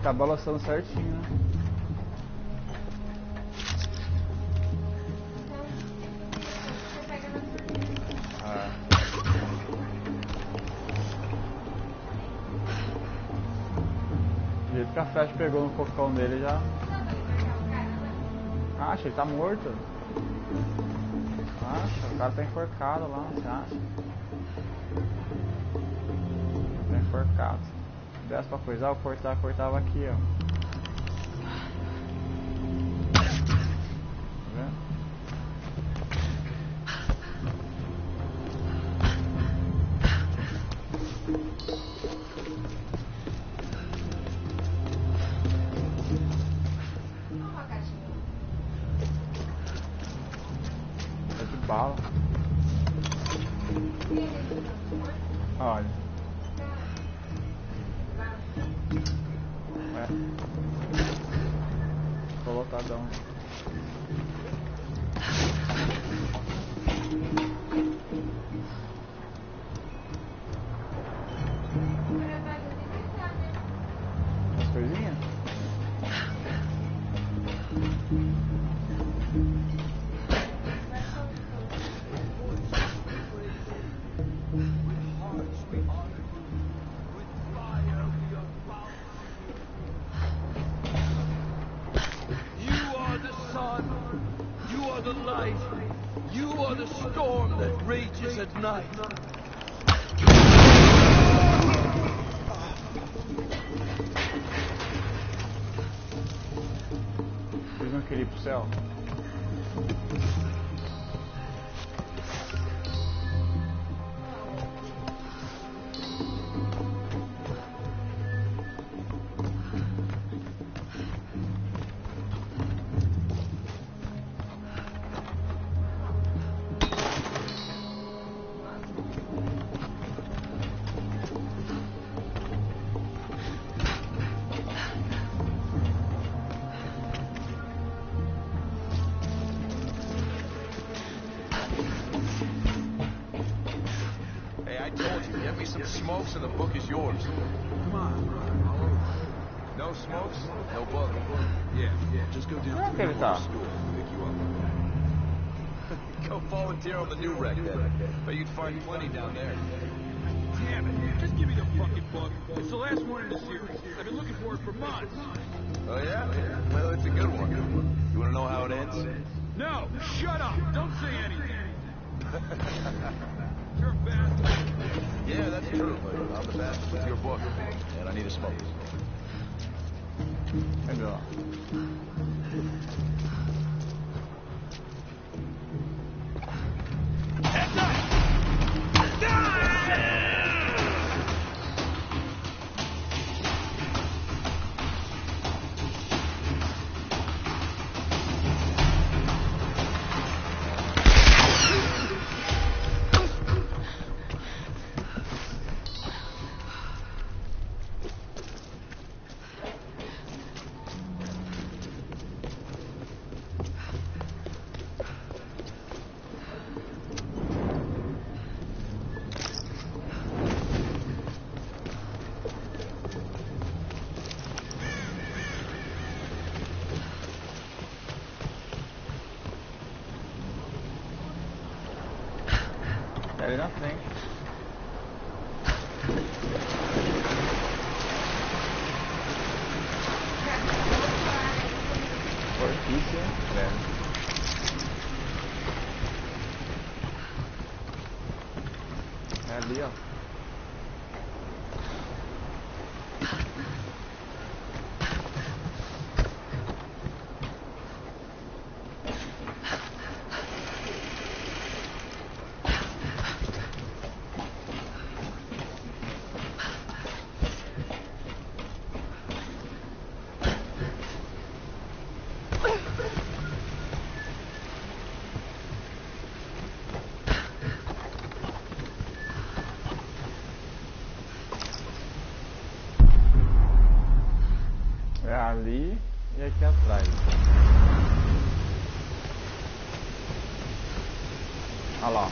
tá balançando certinho, né? O jeito que a flecha pegou no cocão dele já. Acha, ele tá morto. Acha, o cara tá enforcado lá, você acha? Tá enforcado. Se desse pra coisar, eu cortava aqui, ó. Tá vendo? Tá de bala. Olha. Colocadão. As coisinhas? The light. You are the storm that rages at night. Vocês não queriam ir pro céu? Some smokes and the book is yours. Come on. No smokes, no book. Yeah. Just go down to the store and pick you up. Go volunteer on the new wreck then. But you'd find plenty down there. Damn it. Just give me the fucking book. It's the last one in the series. I've been looking for it for months. Oh yeah? Well, it's a good one. You want to know how it ends? No. Shut up. Don't say anything. You're a bastard. Yeah, that's true, but I'm the bastard with your book, and I need a smoke. Aí, ó. Tá ali na frente. Fortíssimo, velho. É ali, ó. É ali e aqui atrás. Olha lá.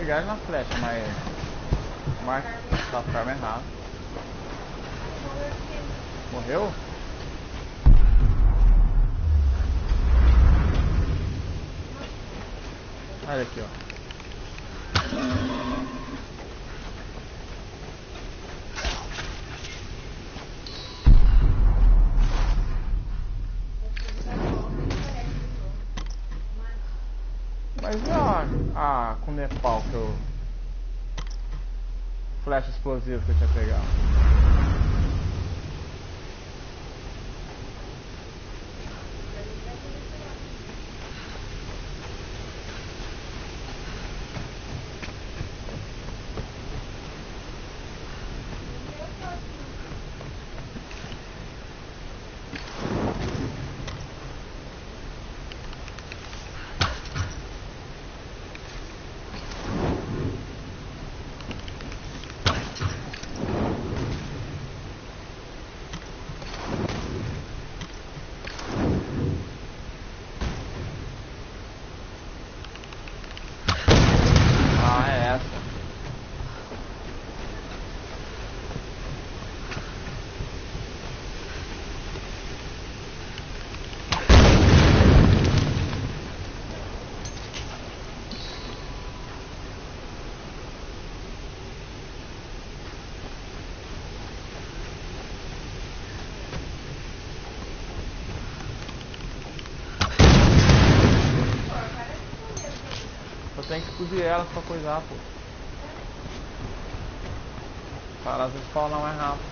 pegar ele na flecha, mas marca tá ficando errado. Morreu? Olha aqui, ó. Mas e a com Nepal que eu... Flecha explosiva que eu tinha pegado? Tem que explodir elas pra coisar, pô. Para às vezes spawnar mais rápido.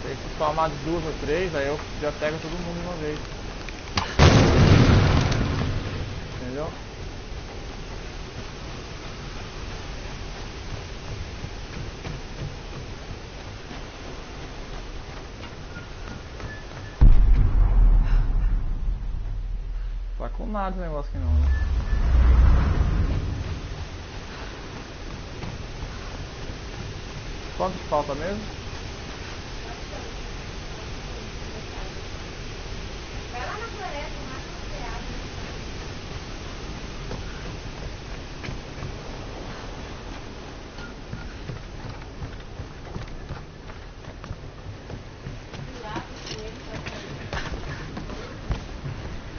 Se spawnar de 2 ou 3, aí eu já pego todo mundo de uma vez. Entendeu? Tá com nada esse negócio aqui não, né? Quanto que falta mesmo? Vai lá na floresta, lá no teatro.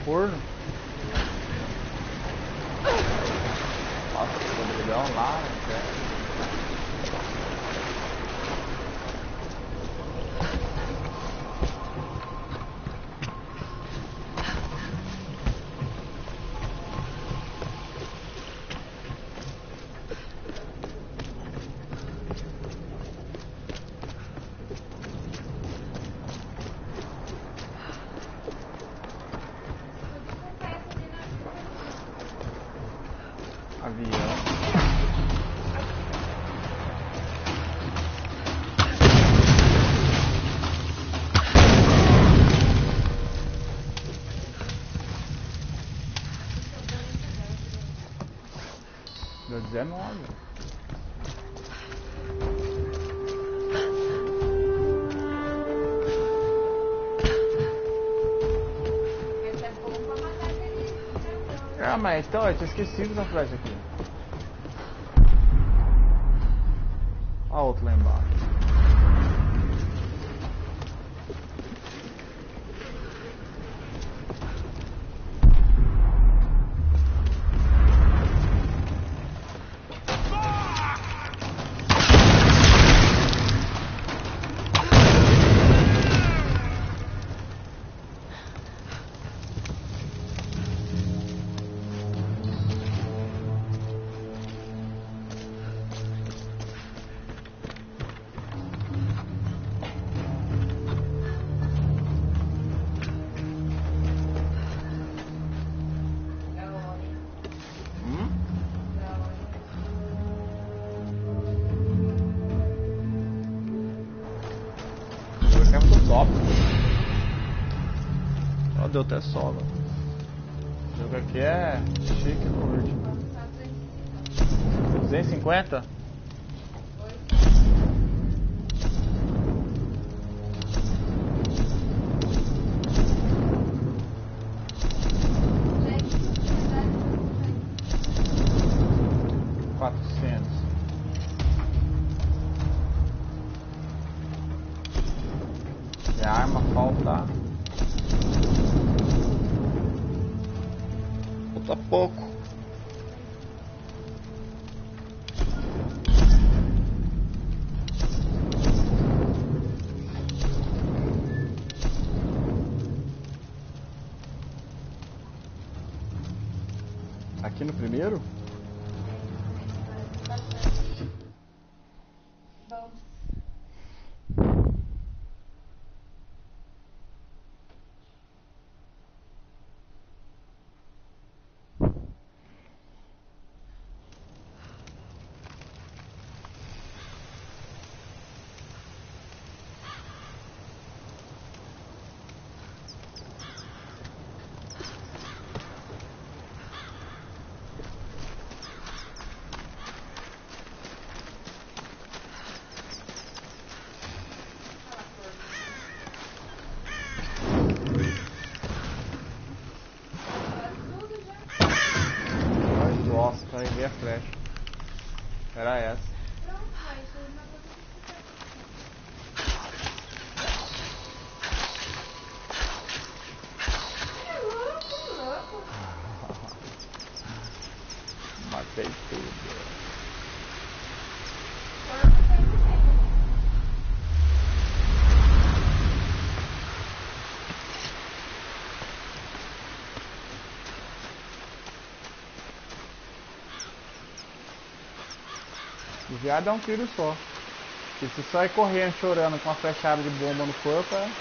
Forno? Nossa, podridão lá, né? Avião. Deu 19. Essa é bom pra matar aquele dragão. Ah, mas então, eu tinha esquecido essa flecha aqui. Olha outro lá embaixo. Top. Ó, deu até sola. O jogo aqui é chique, curte. 250? E a arma falta. Falta pouco. Aqui no primeiro? Vamos. Nossa, carreguei a flecha. Era essa. Pronto, mas foi uma coisa que é louco. Matei tudo. Corpo sempre pega. O viado é um tiro só. Se você sai correndo chorando com uma flechada de bomba no corpo, é...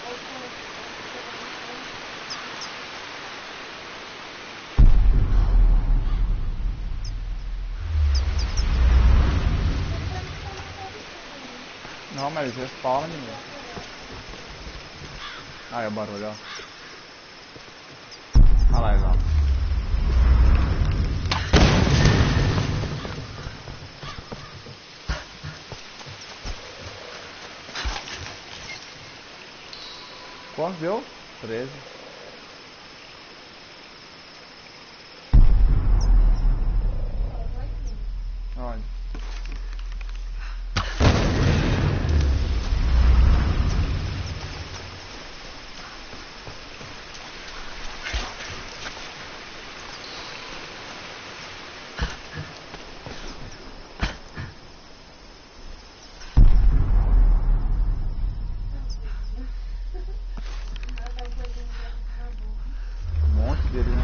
Não, mas eles respawnam, menino. Ah, é o barulho, ó. Olha lá, igual. Quanto deu? 13. Onde? Um monte dele, né?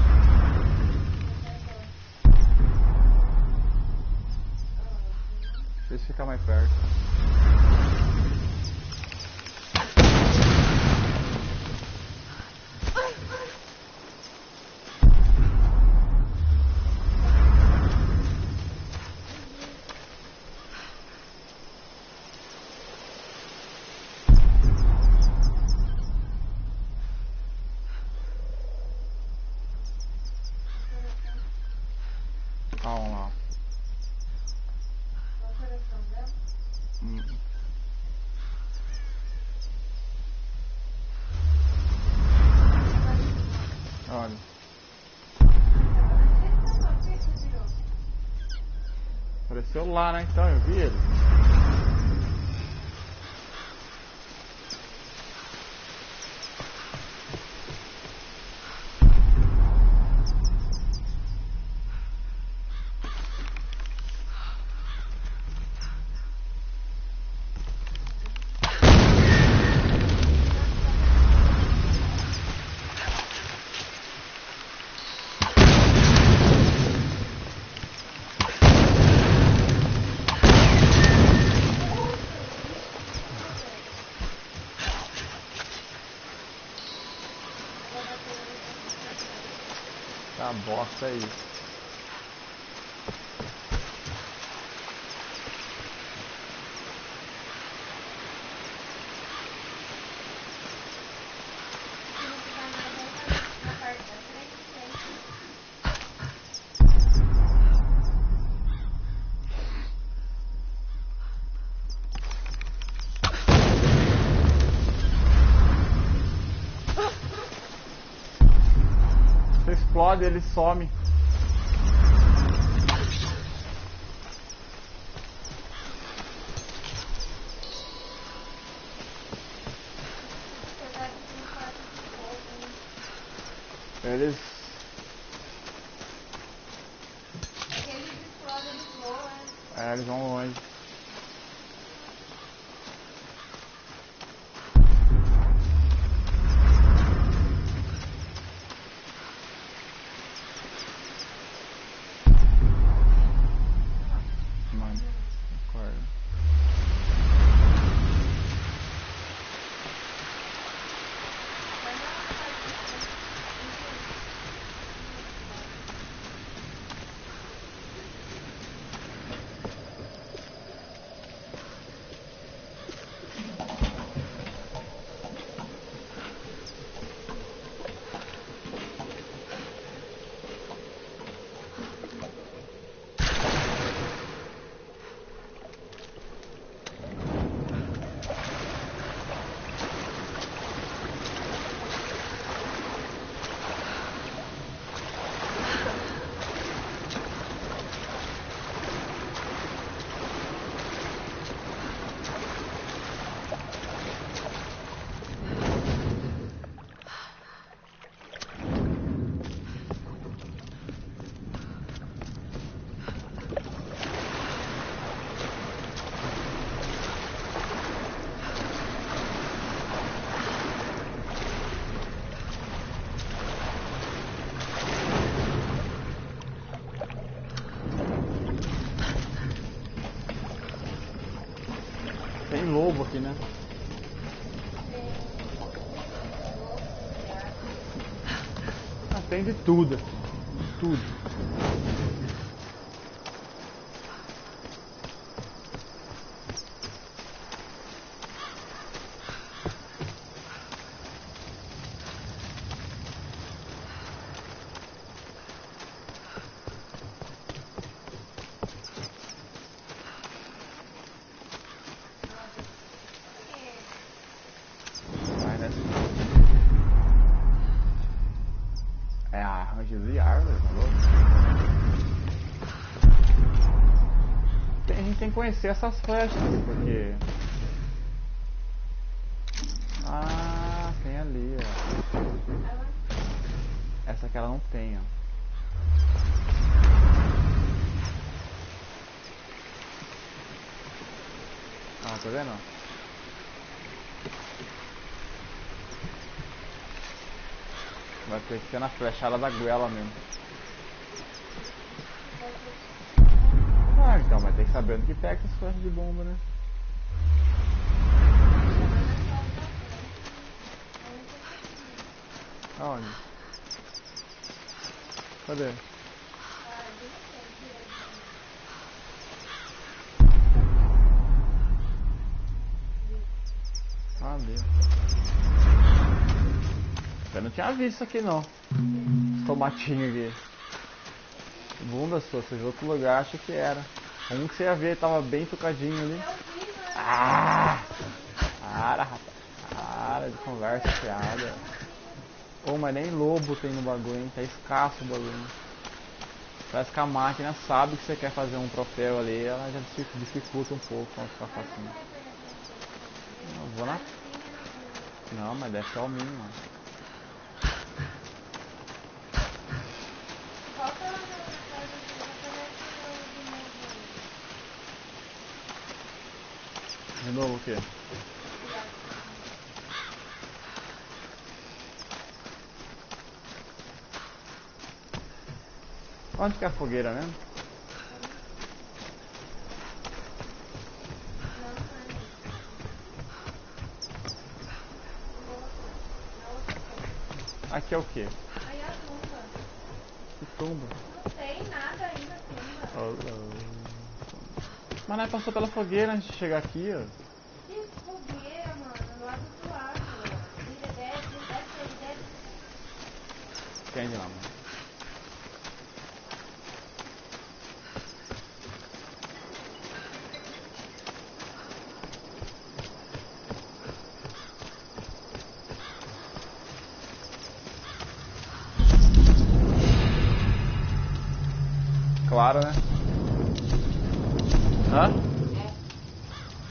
Deixa eu ficar mais perto. Ah, vamos lá. Olha. Apareceu lá, né? Então eu vi ele. Tá bosta aí. Você explode, ele some. Eles... Aqueles explodem, eles voam, né? eles vão longe. Mano, acorda. Tem lobo aqui, né? Ah, tem de tudo aqui. De tudo. É arranjo de árvore, tá louco? A gente tem que conhecer essas flechas, porque... Ah, tem ali, ó. Essa aqui ela não tem, ó. Ah, tá vendo? Vai ter que ser na flechada da goela mesmo. Ah, então, mas tem que saber onde que pega essas flechas de bomba, né? Aonde? Cadê? Ali. Eu não tinha visto isso aqui não. Esse tomatinho aqui. Bunda sua, você viu outro lugar, acho que era. Um que você ia ver, tava bem tocadinho ali. Ah! Para, rapaz. Para de conversa fiada. Ô, mas nem lobo tem no bagulho, hein? Tá escasso o bagulho. Parece que a máquina sabe que você quer fazer um troféu ali, ela já dificulta um pouco pra ficar facinho. Não, vou na... Não, mas deve ser o mínimo. Volta lá na casa De novo o quê? Onde que é a fogueira mesmo? Aqui é o quê? Aí a tumba. Que tumba? Não tem nada ainda tumba. Mas nós passou pela fogueira antes de chegar aqui, ó. Que fogueira, mano. Do lado do lado. Desce. Entende lá, mano. Claro, né? Hã?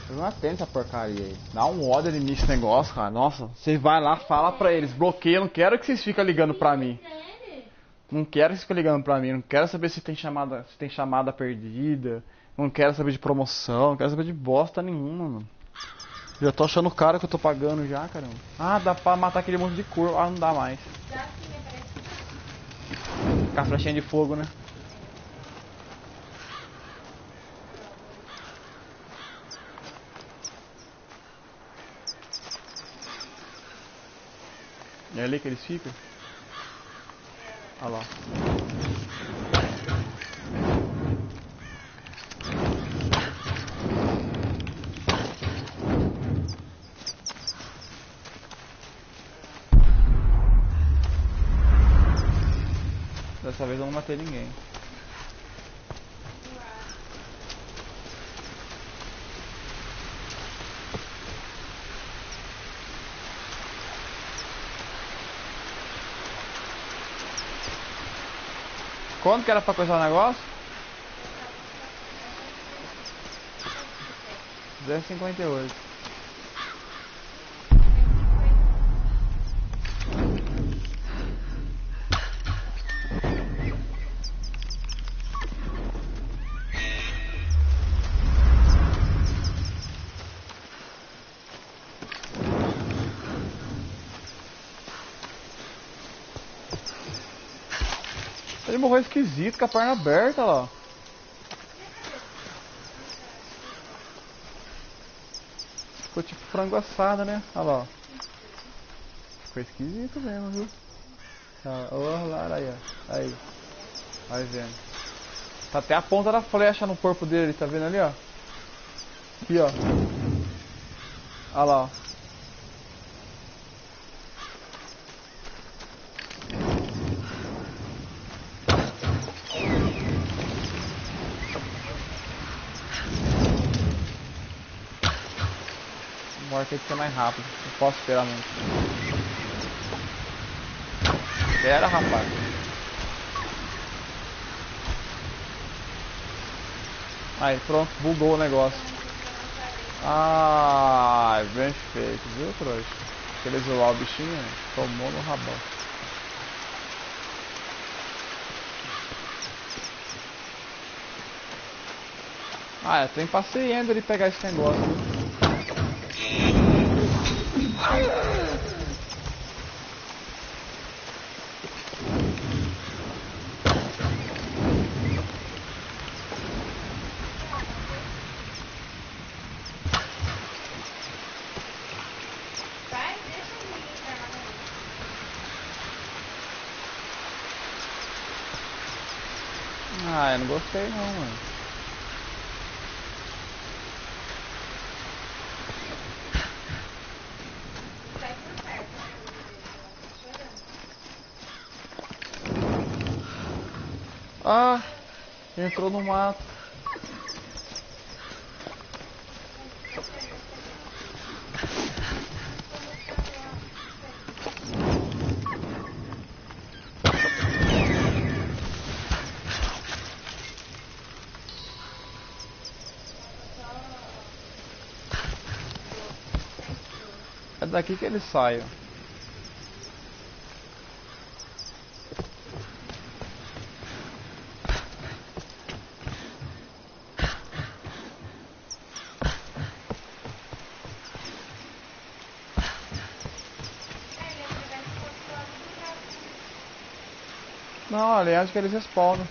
Vocês não atende essa porcaria aí. Dá um ódio nesse negócio, cara. Nossa, você vai lá, fala pra eles, bloqueia, não quero que vocês fiquem ligando pra mim. Não quero que vocês fiquem ligando pra mim, não quero saber se tem chamada perdida, não quero saber de promoção, não quero saber de bosta nenhuma, mano. Já tô achando caro que eu tô pagando já, caramba. Ah, dá pra matar aquele monte de corvo. Ah, não dá mais. Com a flechinha de fogo, né? É ali que eles ficam? Olha lá. Dessa vez eu não matei ninguém. Quanto que era pra coisar o negócio? 2,58. Ele morreu esquisito, com a perna aberta lá. Ficou tipo frango assado, né? Olha lá. Ficou esquisito mesmo, viu? Olha lá, aí, ó. Aí. Vai vendo. Tá até a ponta da flecha no corpo dele, tá vendo ali, ó? Aqui, ó. Olha lá, ó. Morte tem que ser mais rápido, não posso esperar muito. Espera, rapaz. Aí, pronto, bugou o negócio. Ah, bem feito, viu, trouxa? Aquele zoar o bichinho, tomou no rabão. Ah, tem paciência de pegar esse negócio, viu? Ah, eu não gostei não, mano. Ah, entrou no mato. É daqui que eles saem. Não, ali acho que eles respawnam.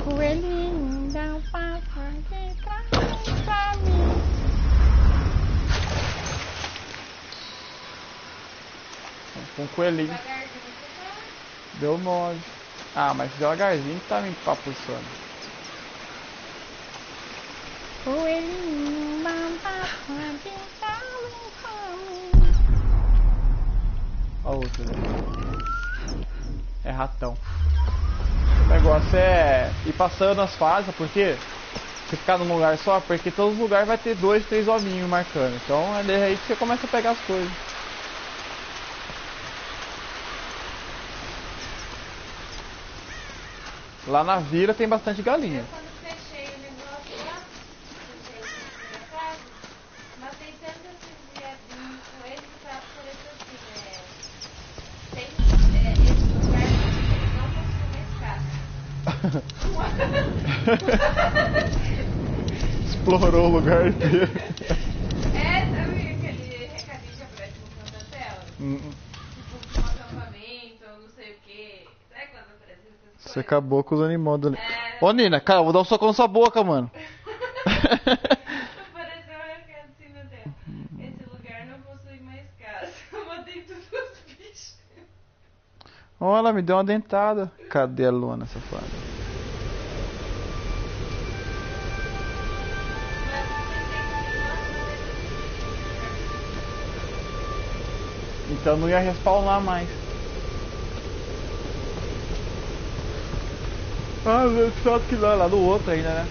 Coelhinho, dá um passo aqui pra mim. Com coelhinho. Deu 9. Ah, mas devagarzinho que tá me papuçando. Coelhinho, dá um passo aqui pra mim. Olha o outro ali. É ratão. O negócio é ir passando as fases, sabe por quê? Você ficar num lugar só, porque todo lugar vai ter 2, 3 ovinhos marcando. Então é daí que você começa a pegar as coisas. Lá na vila tem bastante galinha. Eu quando fechei o negócio lá, fechei a casa, matei tanto esses viadinhos com eles que tava parecendo assim, esse lugar não possui mais casa. Explorou o lugar inteiro. Sabe aquele recadinho que aparece no canto da tela? Tipo, um acampamento, ou não sei o que. Sabe quando aparece essas coisas? Você acabou com os animais do... Ô Nina, cara, eu vou dar um soco na sua boca, mano. Apareceu um recado assim na tela. Esse lugar não possui mais casa. Eu matei todos os bichos. Olha, ela me deu uma dentada. Cadê a Luna, safada? Então não ia respawnar mais. Ah, só que lá do outro ainda, né?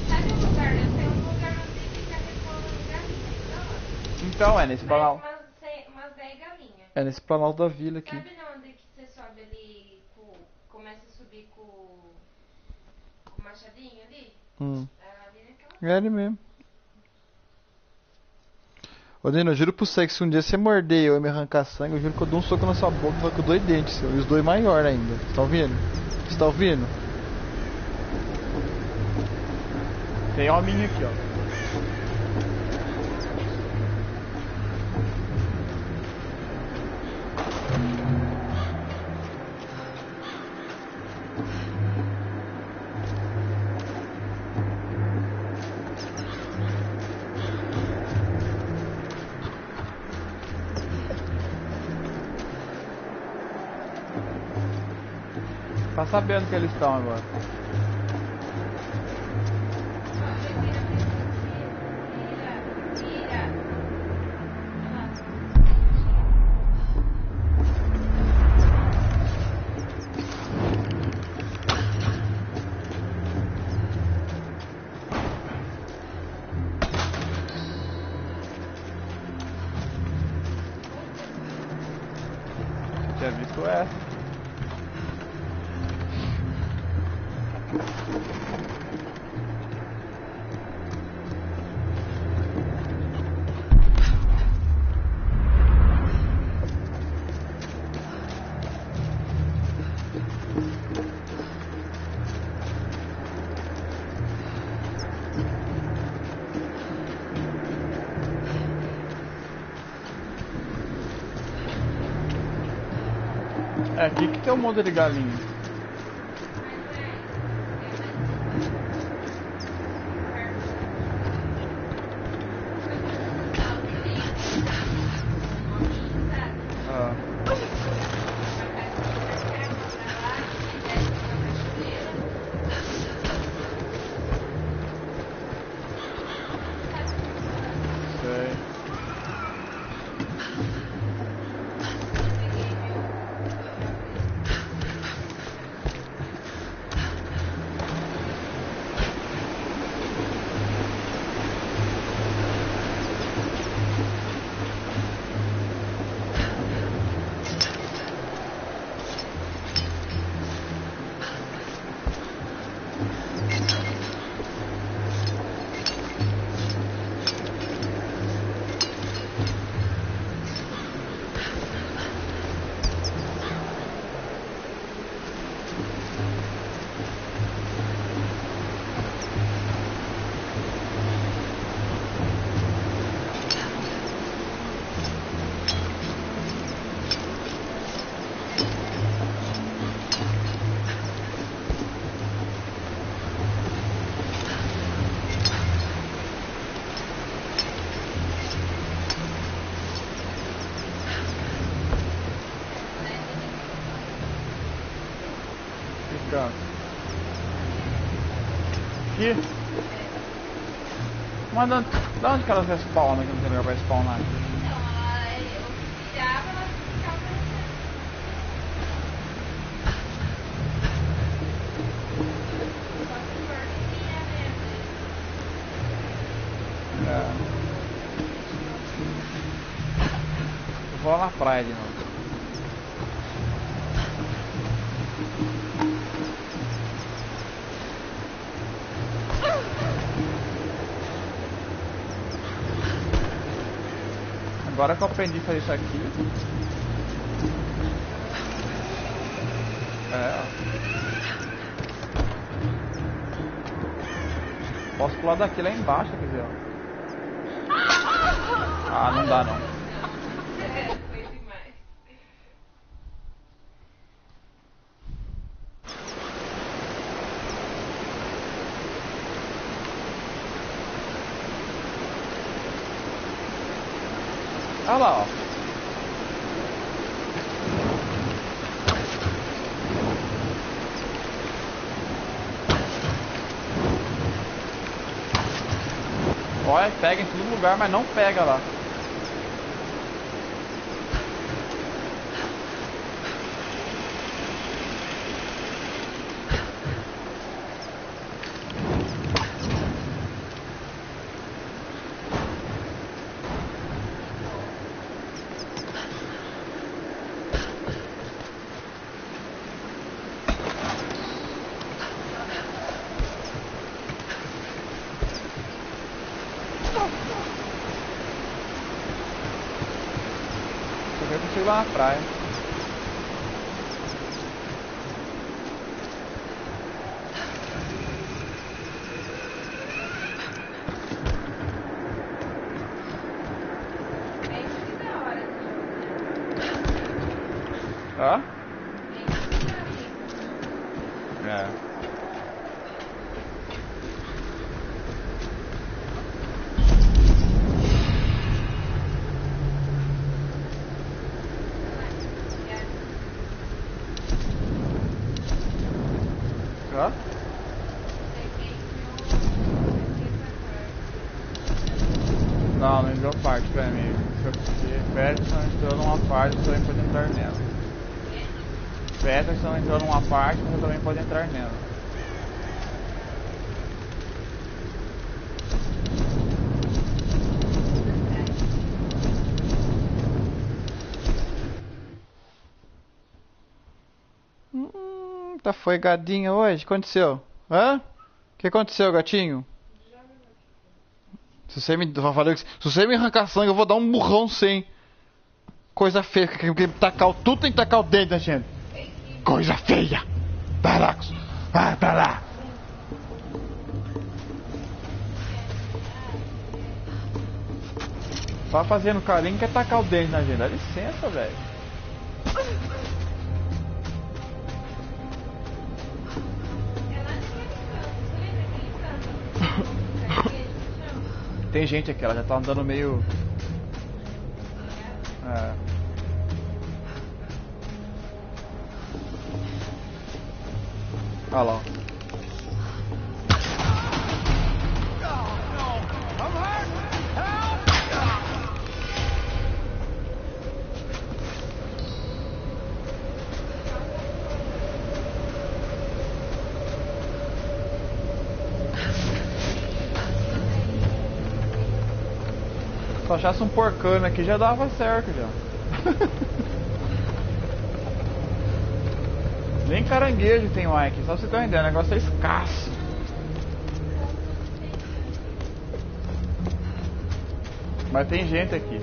Sabe um lugar? Eu sei um lugar onde fica respondendo galinha. Então, é nesse planalto. Umas 10 galinhas. É nesse planalto da vila aqui. Sabe na onde que você sobe ali, começa a subir com o machadinho ali? Ali naquela... É ele mesmo. Ô Nino, eu juro pro você que se um dia você morder eu e me arrancar sangue, eu juro que eu dou um soco na sua boca e vai com 2 dentes seu. E os 2 maiores ainda. Você tá ouvindo? Você tá ouvindo? Tem hominho aqui, ó. Tá sabendo que eles estão agora. Tinha visto essa. É aqui que tem um monte de galinha. Aqui? Mas da onde que elas respawnam aqui no lugar pra spawnar? Então, eu tirava, ela ficava aparecendo. Só se for vizinha mesmo. vou lá na praia de novo. Agora que eu aprendi a fazer isso aqui. É, ó. Posso pular daqui lá embaixo, quer dizer, ó. Ah, não dá não. Foi demais. Olha lá, ó. Olha, pega em todo lugar, mas não pega lá. Eu consigo lá na praia. Bem que da hora esse jogo, né? Hã? Bem que da hora. É. Hã? Não, não entrou parte pra mim. Porque Peterson entrou numa parte, você também pode entrar nela. Peterson entrou numa parte, você também pode entrar nela. Tá folgadinha hoje? O que aconteceu? Hã? O que aconteceu, gatinho? Se você me arrancar sangue, eu vou dar um murrão sem. Coisa feia, que tudo tem que tacar o dedo na gente. Coisa feia! Baracos! Vai pra lá! Só fazendo carinho quer tacar o dedo na gente. Dá licença, velho. Tem gente aqui, ela já tá andando meio... É. Olha lá. Se eu achasse um porcano aqui já dava certo já. Nem caranguejo tem mais aqui, só pra você ter uma ideia, o negócio é escasso. Mas tem gente aqui.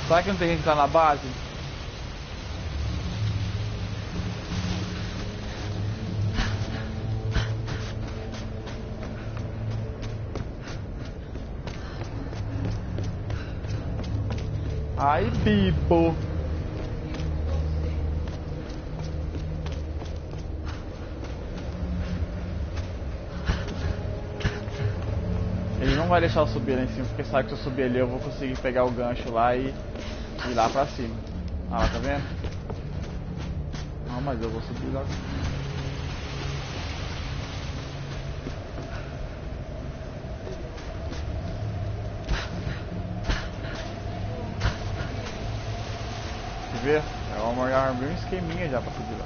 Será que não tem gente que tá na base? Ai, Bibo. Ele não vai deixar eu subir lá em cima, porque sabe que se eu subir ali eu vou conseguir pegar o gancho lá e ir lá pra cima. Ah, lá, tá vendo? Não, mas eu vou subir lá. Você vê? É uma arma, um esqueminha já pra subir lá.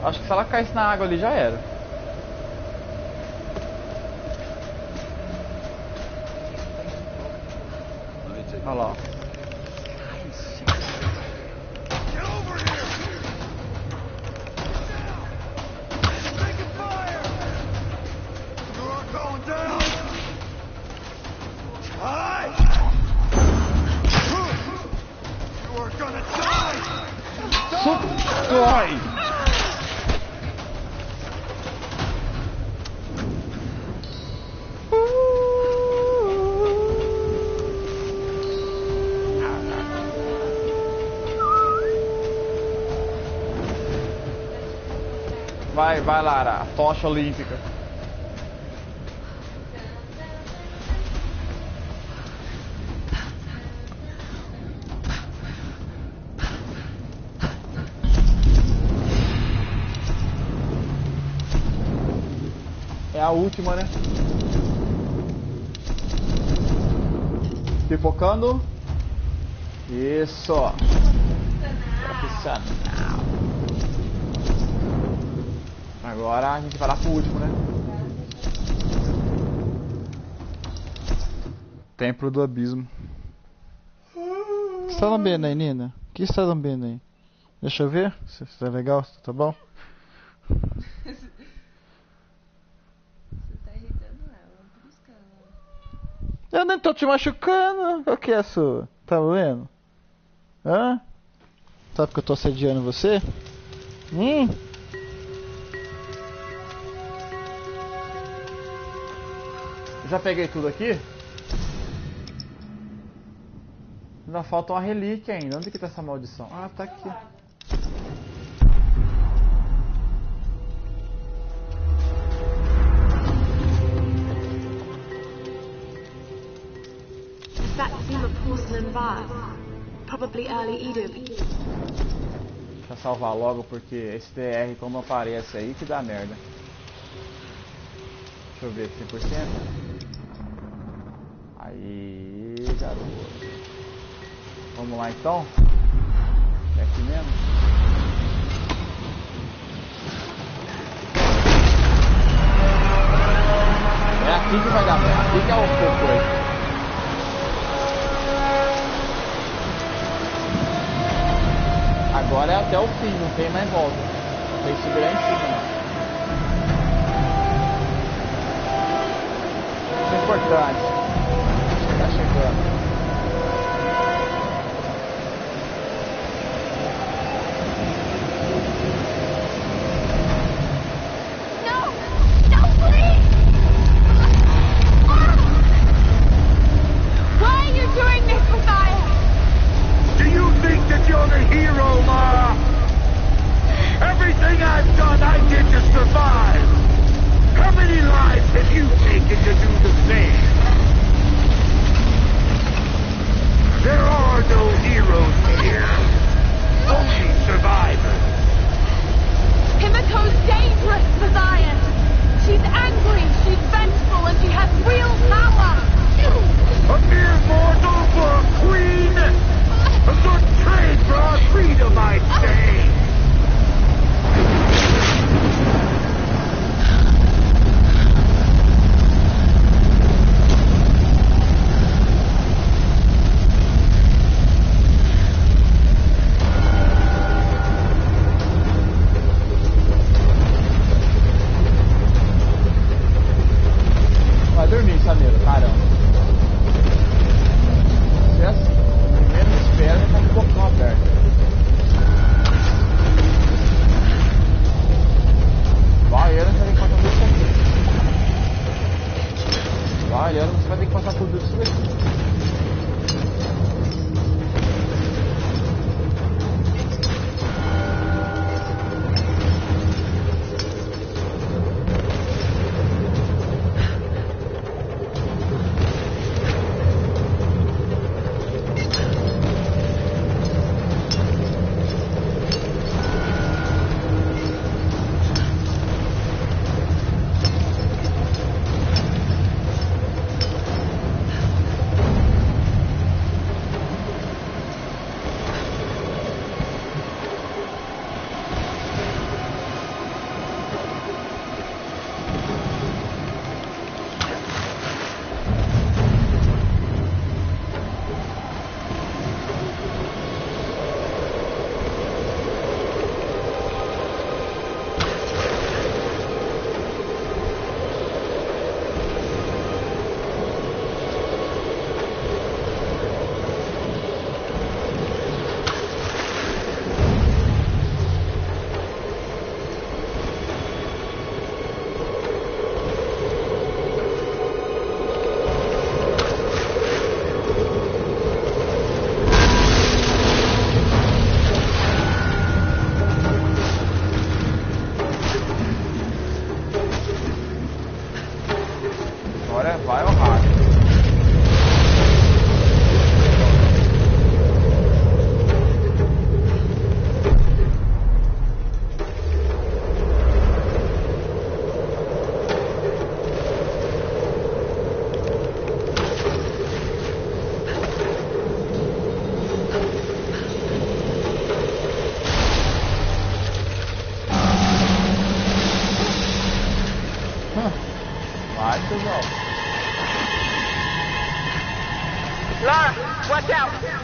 Acho que se ela caísse na água ali já era. Olha lá. Dói! Vai Lara, a tocha olímpica. É a última, né? Pipocando. Isso. Profissional. Agora a gente vai lá pro último, né? Templo do Abismo. O que você tá lambendo aí, Nina? O que você tá lambendo aí? Deixa eu ver se tá legal, se tá bom. Você tá irritando ela, por isso que ela... Eu nem tô te machucando. O que é sua? Tá vendo? Hã? Sabe que eu tô assediando você? Já peguei tudo aqui? Ainda falta uma relíquia ainda. Onde que tá essa maldição? Ah, tá aqui. That seemed a porcelain vase, probably early Edom. Deixa eu salvar logo porque esse TR quando aparece aí que dá merda. Deixa eu ver, 100%. Aí, garoto. Vamos lá então. É aqui mesmo. É aqui que vai dar merda. Aqui que é o fogo aí. Agora é até o fim, não tem mais volta. Tem que subir lá em cima. Isso é importante. Tá chegando. You're the hero, Ma! Everything I've done, I did to survive! How many lives have you taken to do the same?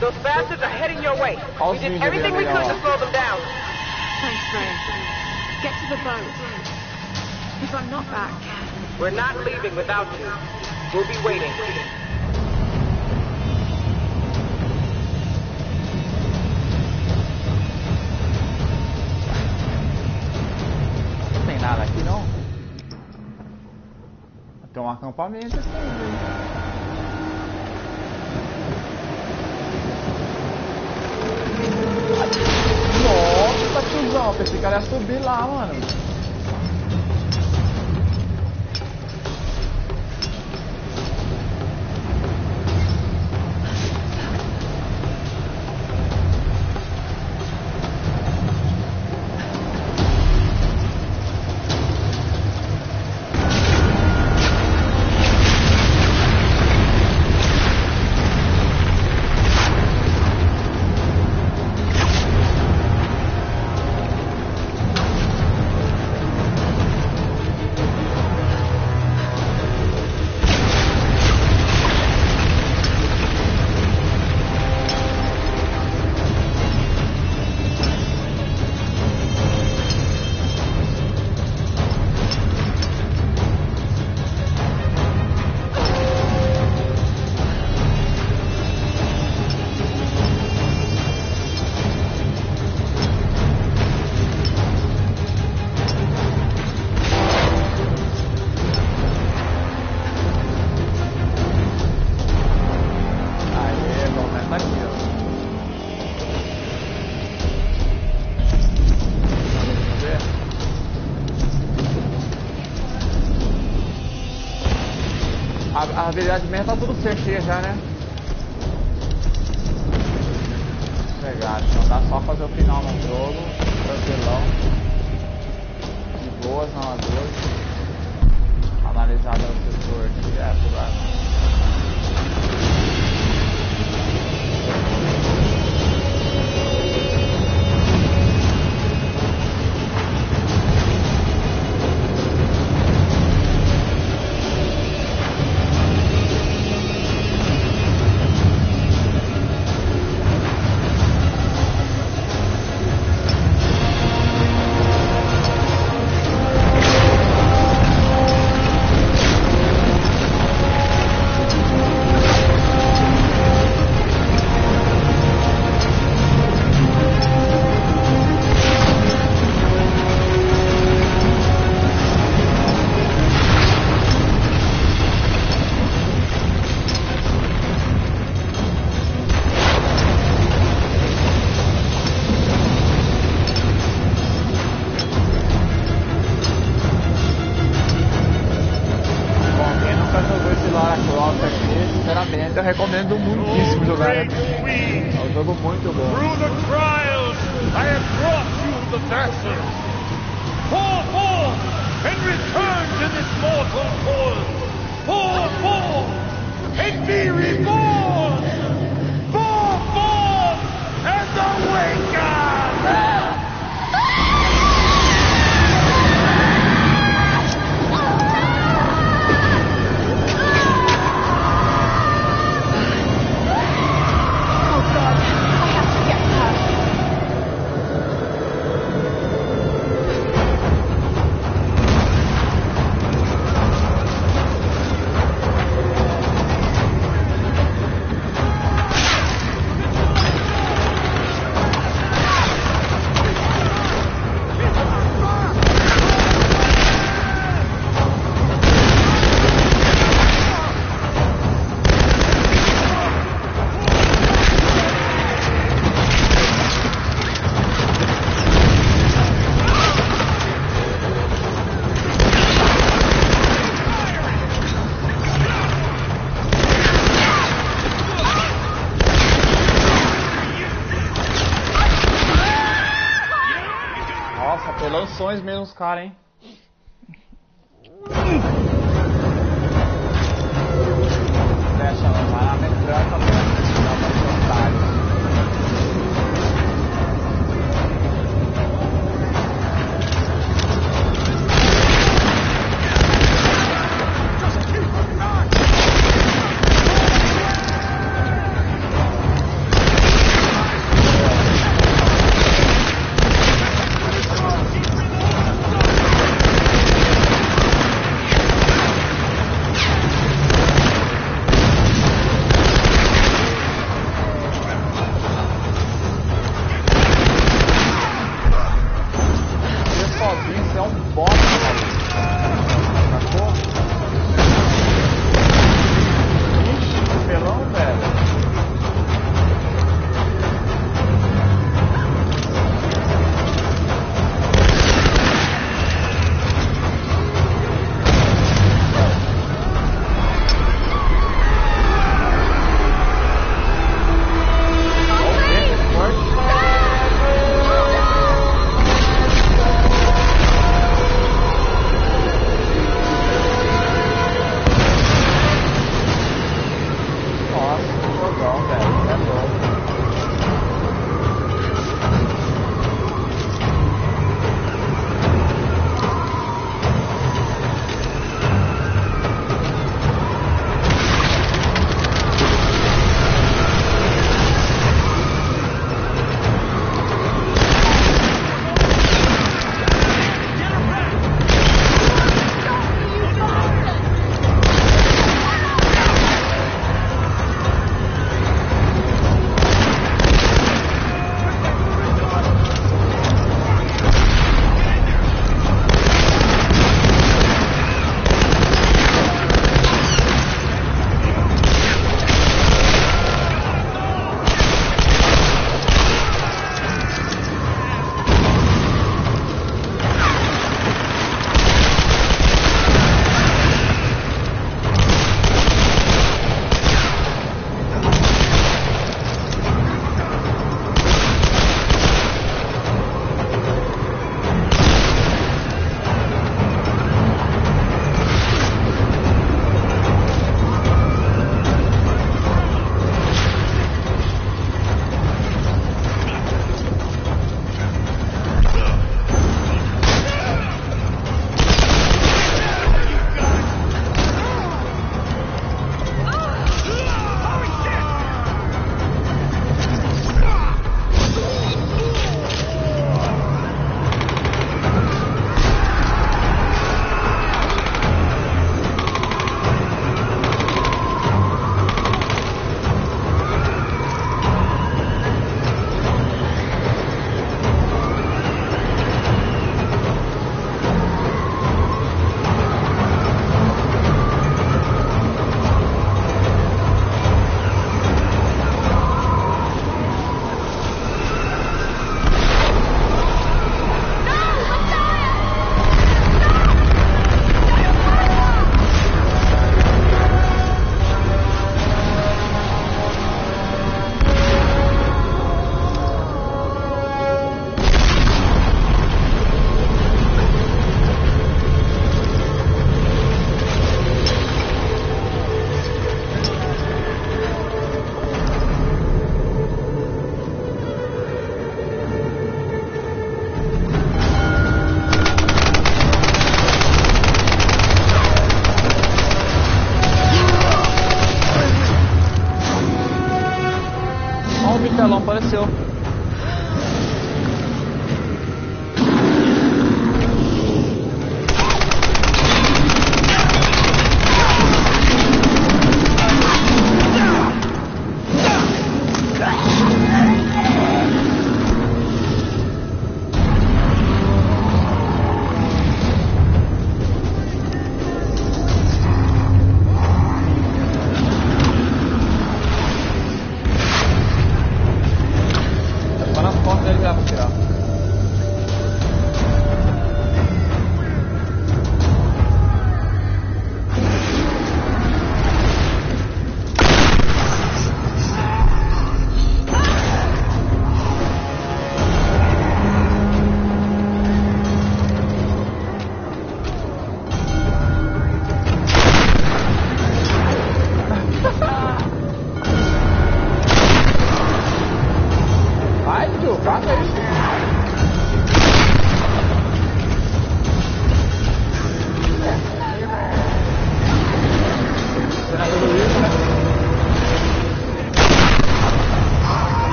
Those bastards are heading your way. We did everything we could to slow them down. Thanks, Freya. Get to the boat. If I'm not back... We're not leaving without you. We'll be waiting. Não tem nada aqui não? Tem um acampamento aqui. Nossa, cuzão, pensei que ela ia subir lá, mano. A habilidade mesmo tá tudo certinho já, né? Legal, então dá só fazer o final no jogo, tranquilão, de boas na lagoa, analisar o setor direto lá. Eu recomendo muitíssimo jogar. É um jogo muito bom. Through the trials, I have brought you the bastards. Fall forth and return to this mortal coil. Fall forth and be reborn. Fall forth and awaken. Apelações mesmo os caras, hein? Fecha, não vai lá metralha, dá pra soltar.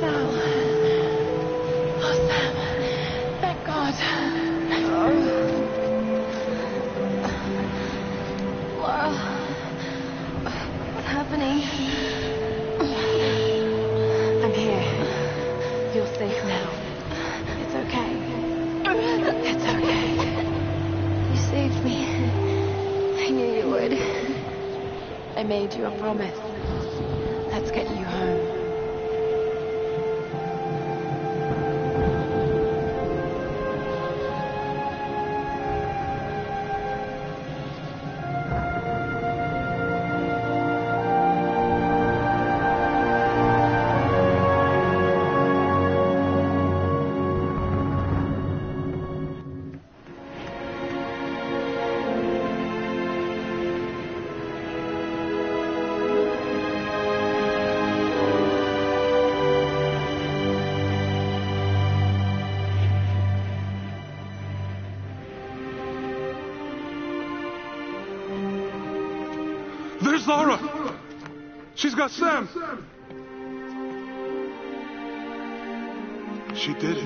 Sal. Oh, Sam. Thank God. Laura. What's happening? I'm here. You're safe now. It's okay. It's okay. You saved me. I knew you would. I made you a promise. Let's get you home. There's Laura! She's got Sam! She did it.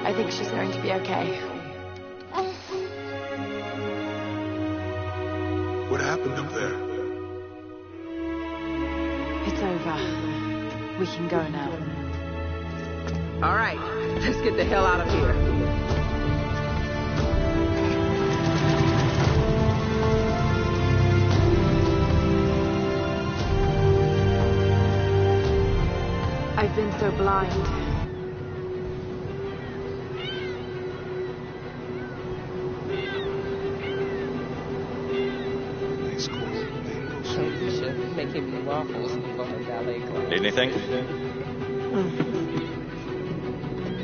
I think she's going to be okay. What happened up there? It's over. We can go now. All right, let's get the hell out of here. I've been so blind. Make him eat waffles and go to ballet class. Need anything?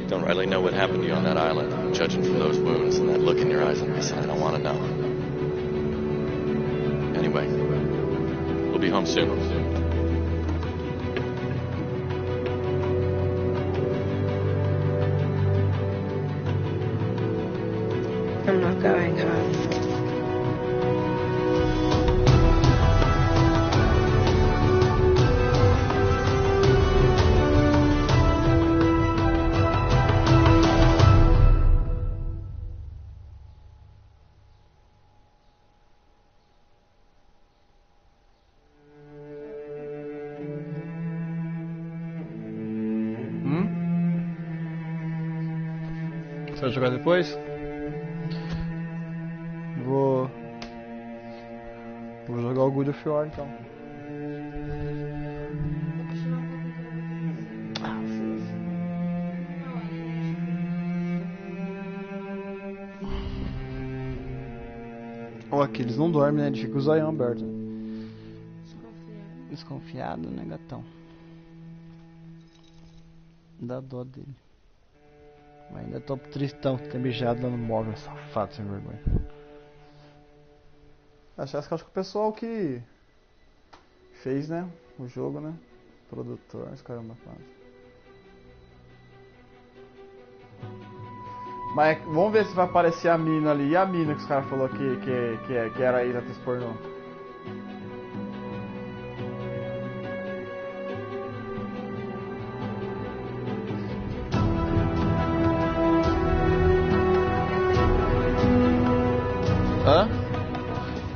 Don't really know what happened to you on that island. Judging from those wounds and that look in your eyes, I guess I don't want to know. Anyway, we'll be home soon. I'm not going home. Você vai jogar depois? Vou jogar o Good of War então. Ó, aqui eles não dormem, né? Ele fica com o zoião aberto. Desconfiado, né, gatão? Dá dó dele. Mas ainda tô tristão que tem mijado lá no móvel, safado, sem vergonha. Acho que o pessoal que fez, né, o jogo, né, produtor, os caramba, quase. Mas vamos ver se vai aparecer a mina ali. E a mina que os caras falaram que era aí, atriz pornô. Hã?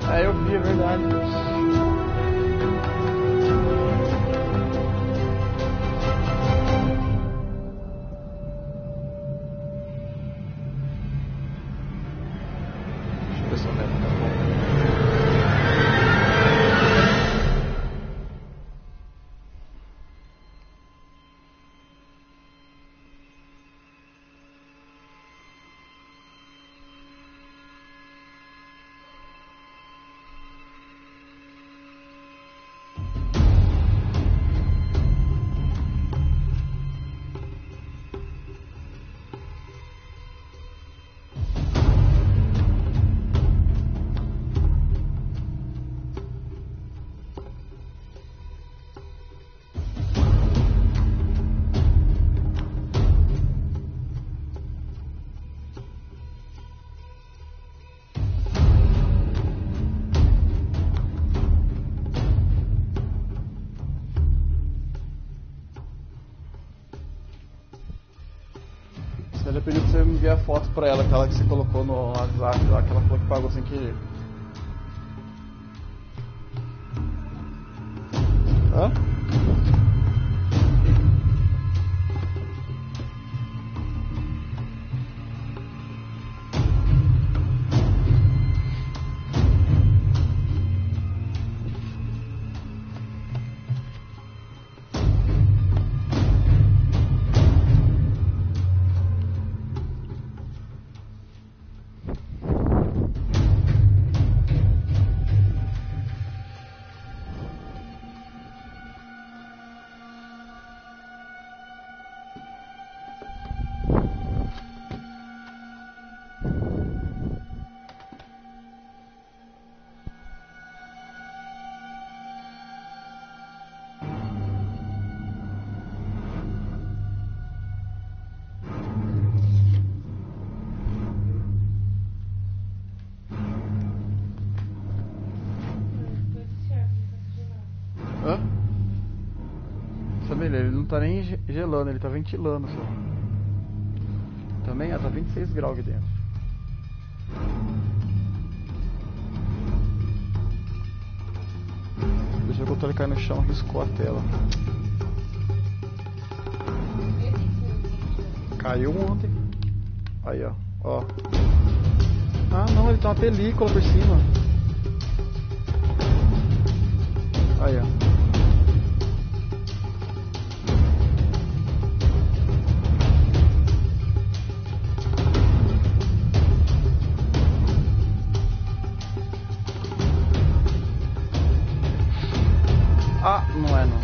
É, eu vi, é verdade. Deixa eu ver se eu lembro. Ela pediu pra você enviar foto pra ela, aquela que você colocou no WhatsApp lá, que ela falou que pagou sem querer. Hã? Hã? Família, ele não tá nem gelando, ele tá ventilando só. Também, ó, tá 26 graus aqui dentro. Deixa eu botar ele cair no chão, riscou a tela. Caiu ontem. Aí, ó. Ó. Ah, não, ele tem uma película por cima. Aí, ó. Ah, não é não.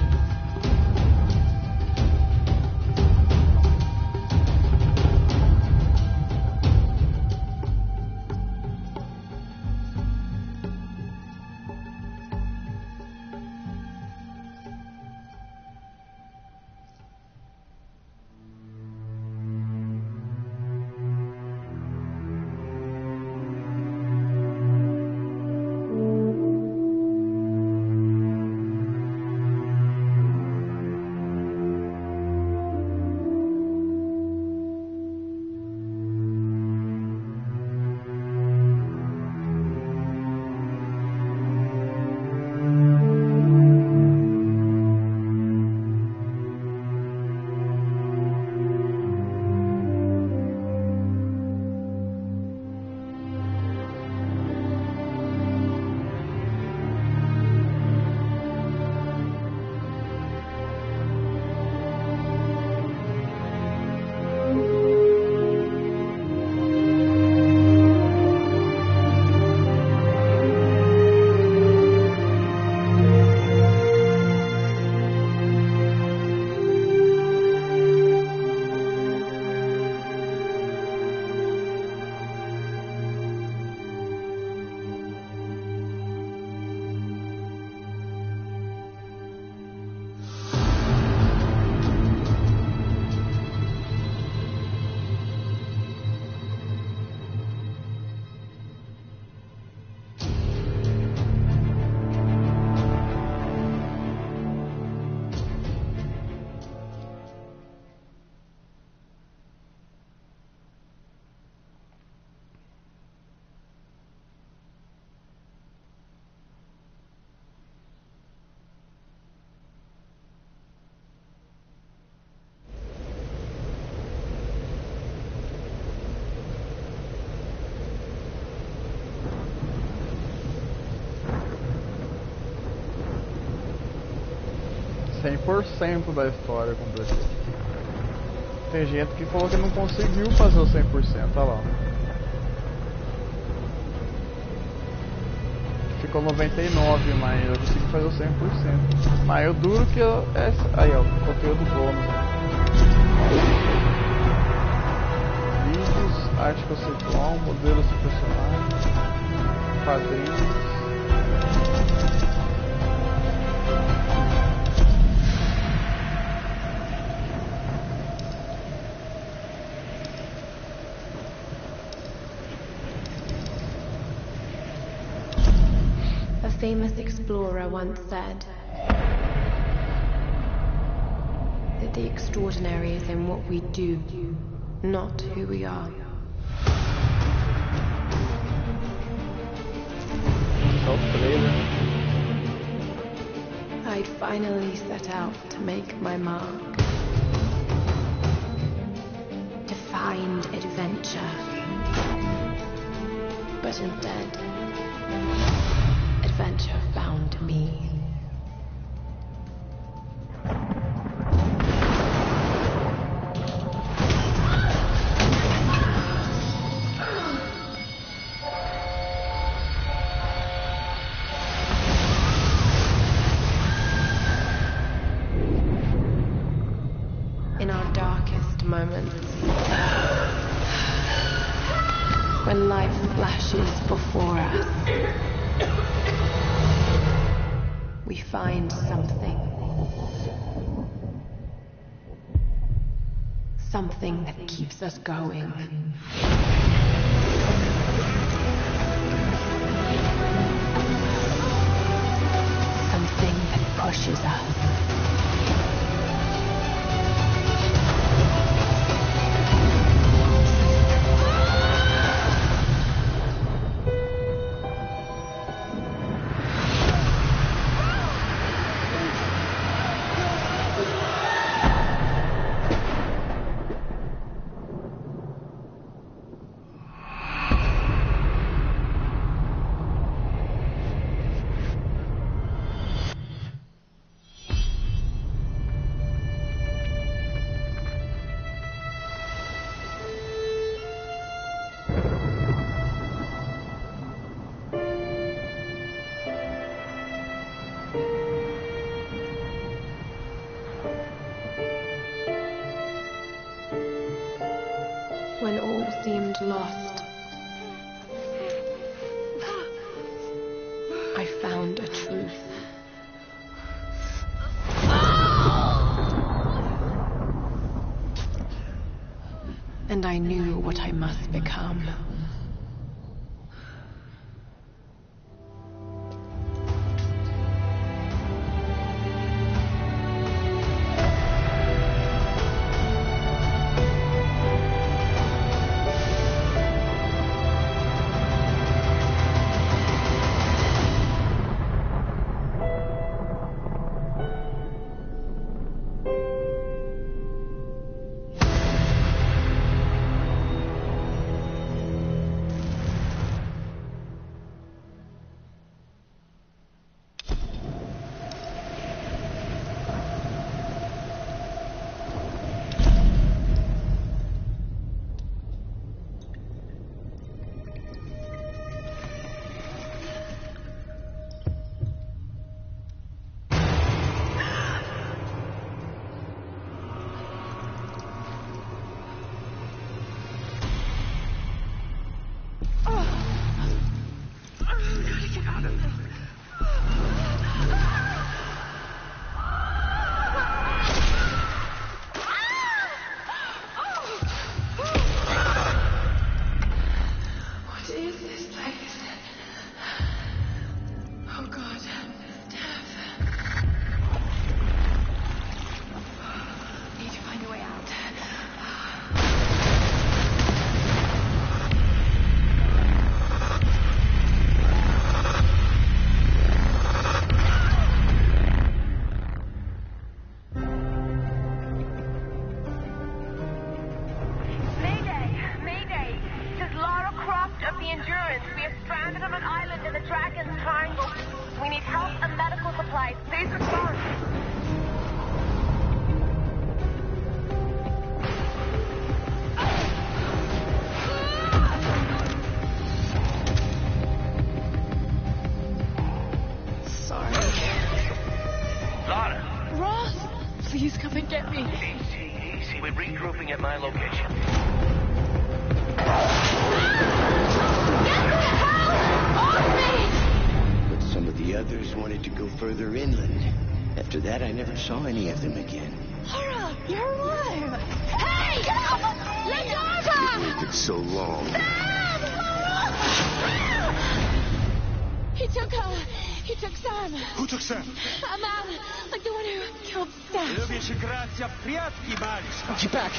Da história completa. Tem gente que falou que não conseguiu fazer o 100%, olha lá. Ficou 99, mas eu consegui fazer o 100%. Mas eu duro que eu... Aí ó, conteúdo bônus. Vídeos, arte conceitual, modelos de personagem, quadrinhos. A famous explorer once said that the extraordinary is in what we do, not who we are. I'd finally set out to make my mark. To find adventure. But instead, adventure found me. In our darkest moments, when life flashes before us, we find something. Something that keeps us going. Something that pushes us. When all seemed lost, I found a truth. And I knew what I must become. Please come and get me. Easy. We're regrouping at my location. Get the hell off me! But some of the others wanted to go further inland. After that, I never saw any of them again. Laura, you're alive! Hey! Let go of her! It waited so long. He took her. He took Sam. Who took Sam? A man, like the one who killed Sam. Lubię się grać w прятки, Малишка. Get back!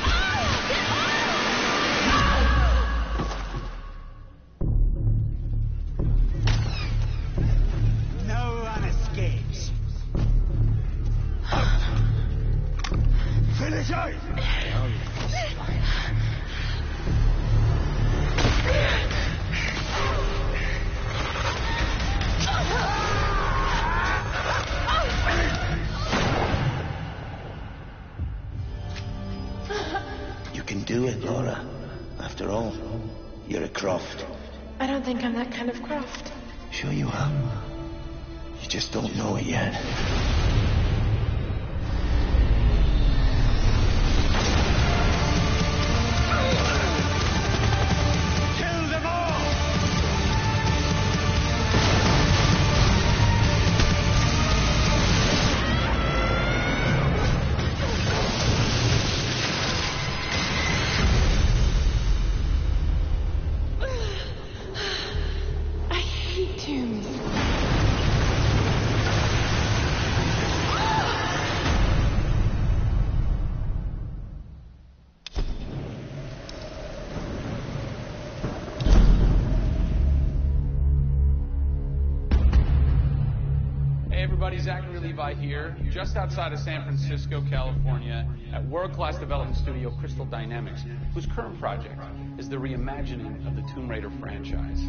Oh, You can do it, Laura. After all, you're a Croft. I don't think I'm that kind of Croft. Sure you are. You just don't know it yet. Zachary Levi here, just outside of San Francisco, California, at world-class development studio Crystal Dynamics, whose current project is the reimagining of the Tomb Raider franchise.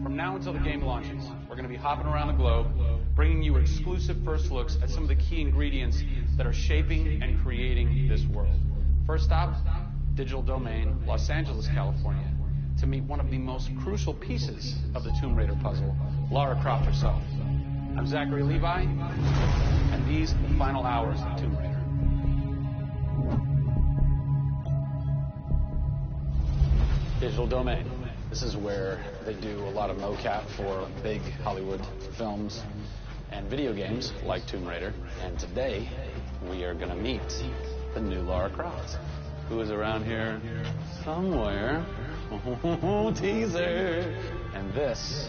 From now until the game launches, we're going to be hopping around the globe, bringing you exclusive first looks at some of the key ingredients that are shaping and creating this world. First stop, Digital Domain, Los Angeles, California, to meet one of the most crucial pieces of the Tomb Raider puzzle, Lara Croft herself. I'm Zachary Levi, and these are the final hours of Tomb Raider. Digital Domain. This is where they do a lot of mocap for big Hollywood films and video games like Tomb Raider. And today, we are going to meet the new Lara Croft, who is around here somewhere. Teaser! And this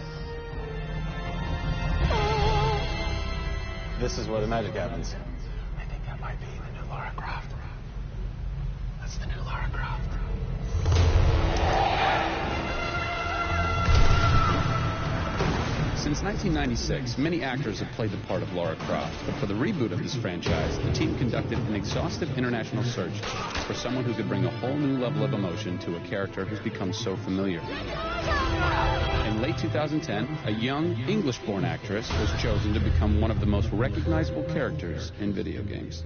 is where the magic happens. I think that might be the new Lara Croft. That's the new Lara Croft. Since 1996, many actors have played the part of Lara Croft, but for the reboot of this franchise, the team conducted an exhaustive international search for someone who could bring a whole new level of emotion to a character who's become so familiar. In late 2010, a young English-born actress was chosen to become one of the most recognizable characters in video games.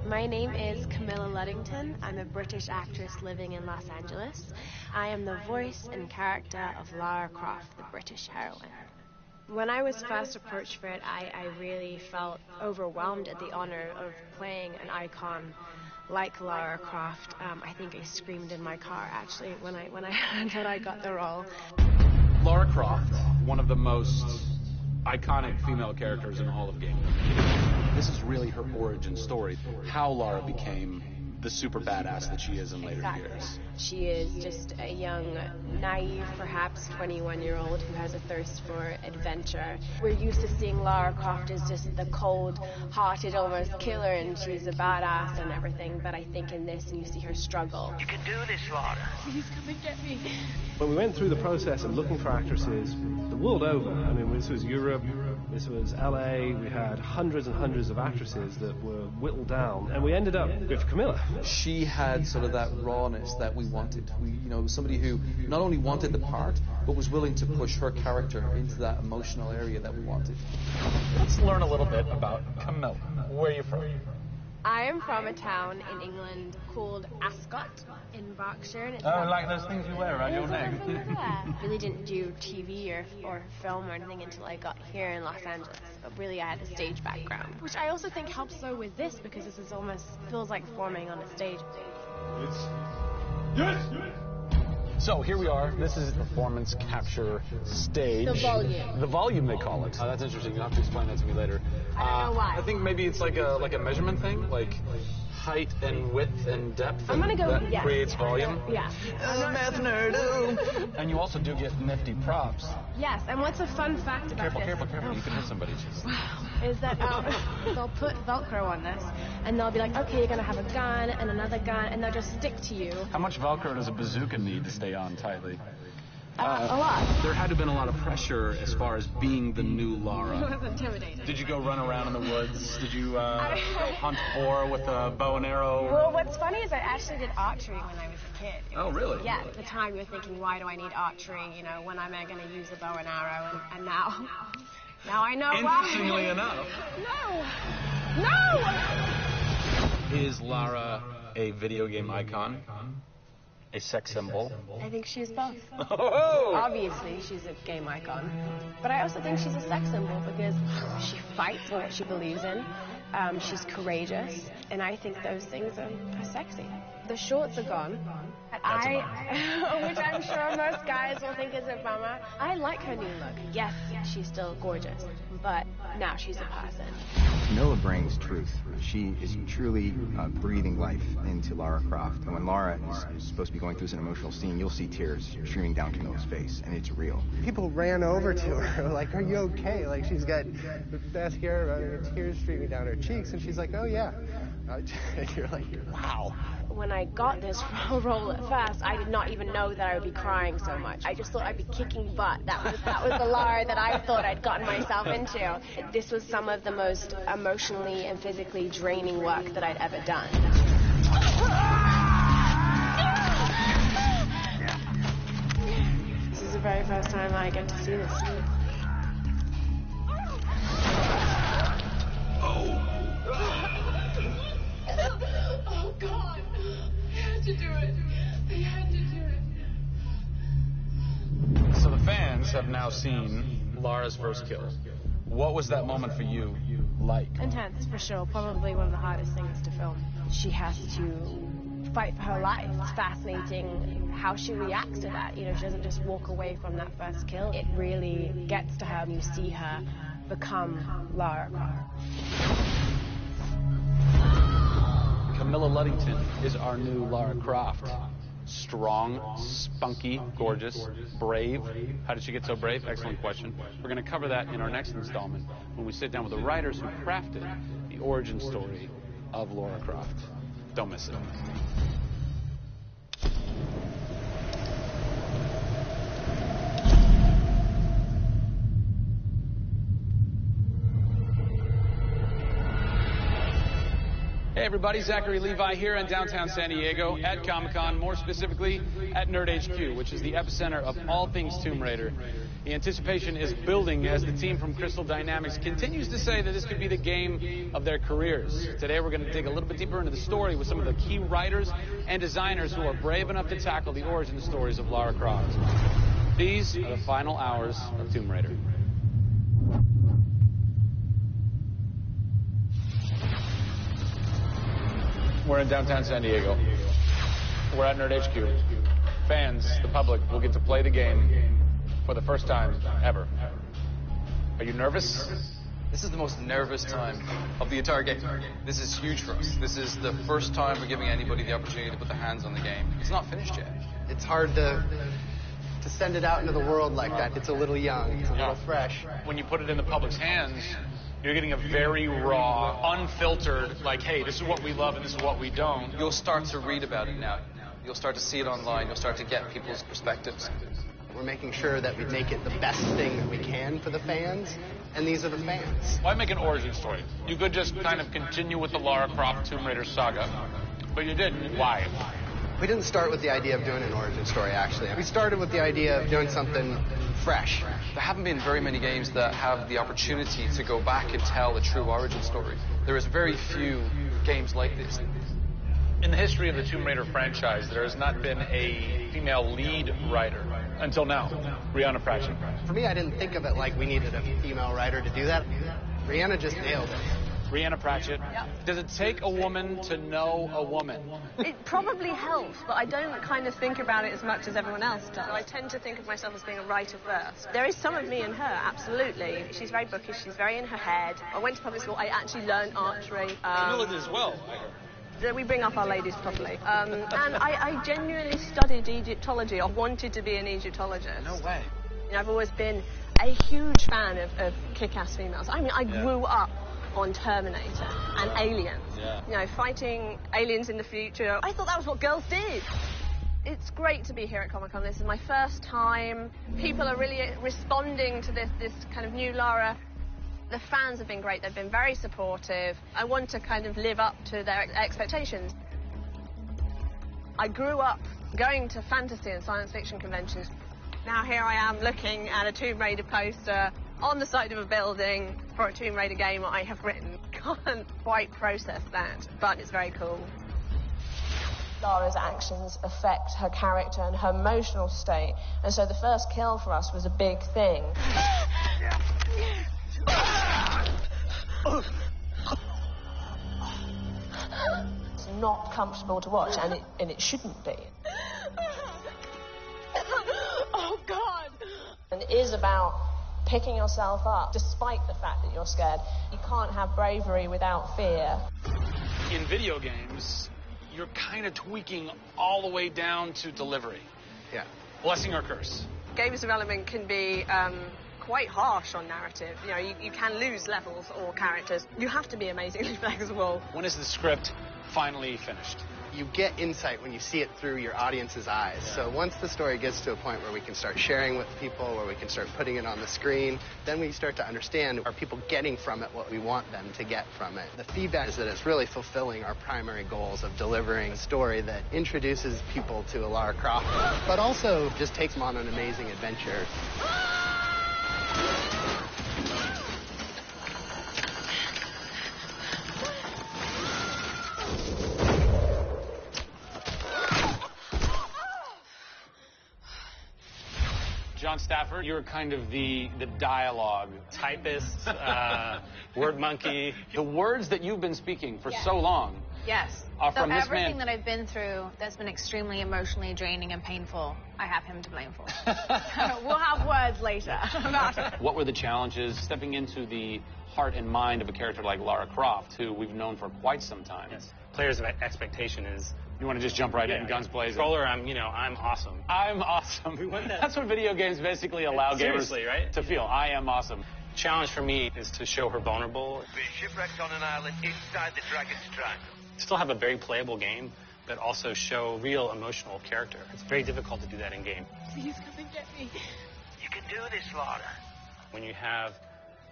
My name is Camilla Luddington. I'm a British actress living in Los Angeles. I am the voice and character of Lara Croft, the British heroine. When I was first approached for it, I really felt overwhelmed at the honor of playing an icon like Lara Croft. I think I screamed in my car, actually, when I heard that I got the role. Lara Croft, one of the most iconic female characters in all of gaming. This is really her origin story, how Lara became the super badass that she is in later years. She is just a young, naive, perhaps 21-year-old who has a thirst for adventure. We're used to seeing Lara Croft as just the cold-hearted, almost killer, and she's a badass and everything, but I think in this you see her struggle. You can do this, Lara. Please come and get me. When we went through the process of looking for actresses the world over, I mean, this was Europe, this was LA, we had hundreds and hundreds of actresses that were whittled down, and we ended up with Camilla. She had sort of that rawness that we wanted. Somebody who not only wanted the part, but was willing to push her character into that emotional area that we wanted. Let's learn a little bit about Camilla. Where are you from? I am from a town in England called Ascot in Berkshire. And it's like those things you wear around your neck. Yeah. Really didn't do TV or film or anything until I got here in Los Angeles. But really, I had a stage background, which I also think helps though with this because this is almost feels like forming on a stage. Yes. So here we are. This is the performance capture stage. The volume. The volume, they call it. That's interesting. You'll have to explain that to me later. I don't know why. I think maybe it's like a measurement thing, like height and width and depth. I'm gonna go. That yes. creates volume. Yeah. Math nerd. And you also do get nifty props. Yes. And what's a fun fact about this? Careful. You can hit somebody. Wow. Is that they'll put Velcro on this, and they'll be like, okay, you're gonna have a gun and another gun, and they'll just stick to you. How much Velcro does a bazooka need to stay on tightly? A lot. There had to have been a lot of pressure as far as being the new Lara. It was intimidating. Did you go run around in the woods? Did you go hunt boar with a bow and arrow? Well, what's funny is I actually did archery when I was a kid. Oh, really? Yeah, at the time you're thinking, why do I need archery? When am I going to use a bow and arrow? And now I know why. Interestingly enough. No! Is Lara a video game icon? A sex symbol? I think she's both. Oh! Obviously, she's a game icon. But I also think she's a sex symbol because she fights for what she believes in. She's courageous. And I think those things are sexy. The shorts are gone. Which I'm sure most guys will think is a bummer. I like her new look. Yes, she's still gorgeous. But now she's a person. Camilla brings truth. She is truly breathing life into Lara Croft. And when Lara is supposed to be going through an emotional scene, you'll see tears streaming down Camilla's face, and it's real. People ran over to her, like, "Are you okay?" Like, she's got mascara running and tears streaming down her cheeks, and she's like, "Oh, yeah." You're like, wow. When I got this role at first, I did not even know that I would be crying so much. I just thought I'd be kicking butt. That was the Lara that I thought I'd gotten myself into. This was some of the most emotionally and physically draining work that I'd ever done. This is the very first time I get to see this. Oh, God. I had to do it. I had to do it. So the fans have now seen Lara's first kill. What was that moment for you like? Intense, for sure. Probably one of the hardest things to film. She has to fight for her life. It's fascinating how she reacts to that. You know, she doesn't just walk away from that first kill. It really gets to her, and you see her become Lara Croft. Camilla Luddington is our new Lara Croft. Strong, spunky, gorgeous, brave. How did she get so brave? Excellent question. We're going to cover that in our next installment when we sit down with the writers who crafted the origin story of Lara Croft. Don't miss it. Hey everybody, Zachary Levi here in downtown San Diego at Comic-Con, more specifically at Nerd HQ, which is the epicenter of all things Tomb Raider. The anticipation is building as the team from Crystal Dynamics continues to say that this could be the game of their careers. Today we're going to dig a little bit deeper into the story with some of the key writers and designers who are brave enough to tackle the origin stories of Lara Croft. These are the final hours of Tomb Raider. We're in downtown San Diego. We're at Nerd HQ. Fans, the public, will get to play the game for the first time ever. Are you nervous? This is the most nervous time of the entire game. This is huge for us. This is the first time we're giving anybody the opportunity to put their hands on the game. It's not finished yet. It's hard to send it out into the world like that. It's a little young. It's a little fresh. When you put it in the public's hands, you're getting a very raw, unfiltered, like, hey, this is what we love and this is what we don't. You'll start to read about it now. You'll start to see it online. You'll start to get people's perspectives. We're making sure that we make it the best thing that we can for the fans, and these are the fans. Why make an origin story? You could just kind of continue with the Lara Croft Tomb Raider saga, but you didn't. Why? We didn't start with the idea of doing an origin story, actually. We started with the idea of doing something fresh. There haven't been very many games that have the opportunity to go back and tell a true origin story. There is very few games like this. In the history of the Tomb Raider franchise, there has not been a female lead writer until now, Brianna Pratchett. For me, I didn't think of it like we needed a female writer to do that. Brianna just nailed it. Brianna Pratchett. Yep. Does it take a woman to know a woman? It probably helps, but I don't kind of think about it as much as everyone else does. I tend to think of myself as being a writer first. There is some of me in her, absolutely. She's very bookish, she's very in her head. I went to public school, I actually learned archery. Camilla did as well, I heard. We bring up our ladies properly. And I genuinely studied Egyptology. I wanted to be an Egyptologist. No way. You know, I've always been a huge fan of kick-ass females. I mean, I grew up on Terminator and Aliens. Yeah. You know, fighting aliens in the future. I thought that was what girls did. It's great to be here at Comic-Con. This is my first time. People are really responding to this kind of new Lara. The fans have been great. They've been very supportive. I want to kind of live up to their expectations. I grew up going to fantasy and science fiction conventions. Now here I am looking at a Tomb Raider poster on the side of a building for a Tomb Raider game I have written. can't quite process that, but it's very cool. Lara's actions affect her character and her emotional state, and so the first kill for us was a big thing. It's not comfortable to watch, and it shouldn't be. Oh, God! And it is about picking yourself up, despite the fact that you're scared. You can't have bravery without fear. In video games, you're kind of tweaking all the way down to delivery. Yeah. Blessing or curse. Games development can be quite harsh on narrative. You know, you can lose levels or characters. You have to be amazingly flexible. When is the script finally finished? You get insight when you see it through your audience's eyes. So once the story gets to a point where we can start sharing with people, where we can start putting it on the screen, then we start to understand, are people getting from it what we want them to get from it? The feedback is that it's really fulfilling our primary goals of delivering a story that introduces people to Lara Croft, but also just takes them on an amazing adventure. John Stafford, you're kind of the dialogue typist, word monkey. The words that you've been speaking for so long. Yes. Are from this everything man. that I've been through that's been extremely emotionally draining and painful, I have him to blame for. We'll have words later about it. What were the challenges stepping into the heart and mind of a character like Lara Croft, who we've known for quite some time? Yes. Players' expectation is... You want to just jump right in, guns blazing? Controller, I'm awesome. I'm awesome. We want that. That's what video games basically allow gamers right? to feel. I am awesome. Challenge for me is to show her vulnerable. We're shipwrecked on an island inside the Dragon's Triangle. Still have a very playable game, but also show real emotional character. It's very difficult to do that in game. Please come and get me. You can do this, Lara. When you have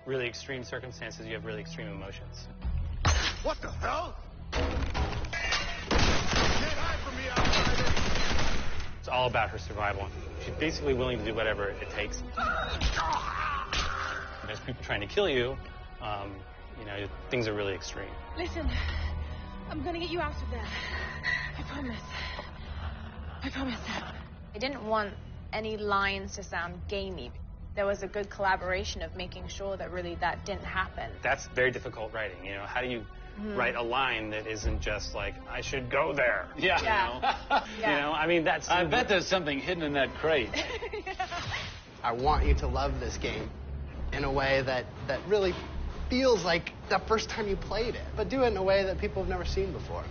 really extreme circumstances, you have really extreme emotions. What the hell? It's all about her survival. She's basically willing to do whatever it takes. There's people trying to kill you. Things are really extreme. Listen, I'm gonna get you out of there. I promise. I promise. I didn't want any lines to sound gamey. There was a good collaboration of making sure that really that didn't happen. That's very difficult writing. How do you write a line that isn't just like, I should go there? Yeah. That's... I bet there's something hidden in that crate. I want you to love this game in a way that really feels like the first time you played it, but do it in a way that people have never seen before.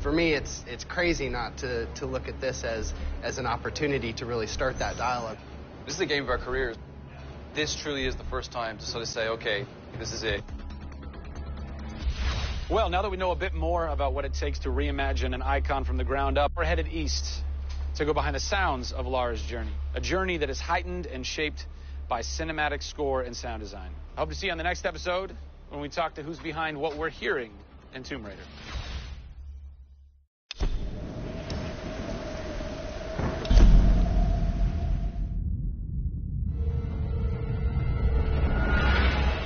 For me, it's crazy not to look at this as an opportunity to really start that dialogue. This is the game of our careers. This truly is the first time to sort of say, okay, this is it. Well, now that we know a bit more about what it takes to reimagine an icon from the ground up, we're headed east to go behind the sounds of Lara's journey. A journey that is heightened and shaped by cinematic score and sound design. I hope to see you on the next episode when we talk to who's behind what we're hearing in Tomb Raider.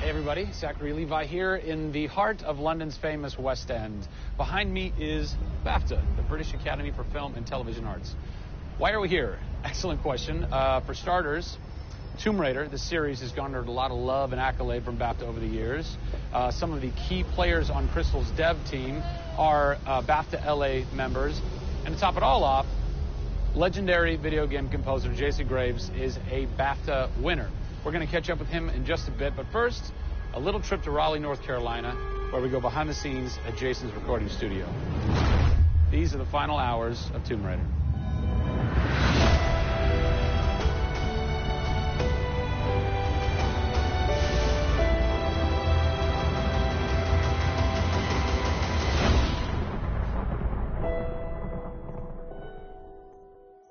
Everybody, Zachary Levi here in the heart of London's famous West End. Behind me is BAFTA, the British Academy for Film and Television Arts. Why are we here? Excellent question. For starters, Tomb Raider, the series, has garnered a lot of love and accolade from BAFTA over the years. Some of the key players on Crystal's dev team are BAFTA LA members. And to top it all off, legendary video game composer Jason Graves is a BAFTA winner. We're going to catch up with him in just a bit, but first, a little trip to Raleigh, North Carolina, where we go behind the scenes at Jason's recording studio. These are the final hours of Tomb Raider.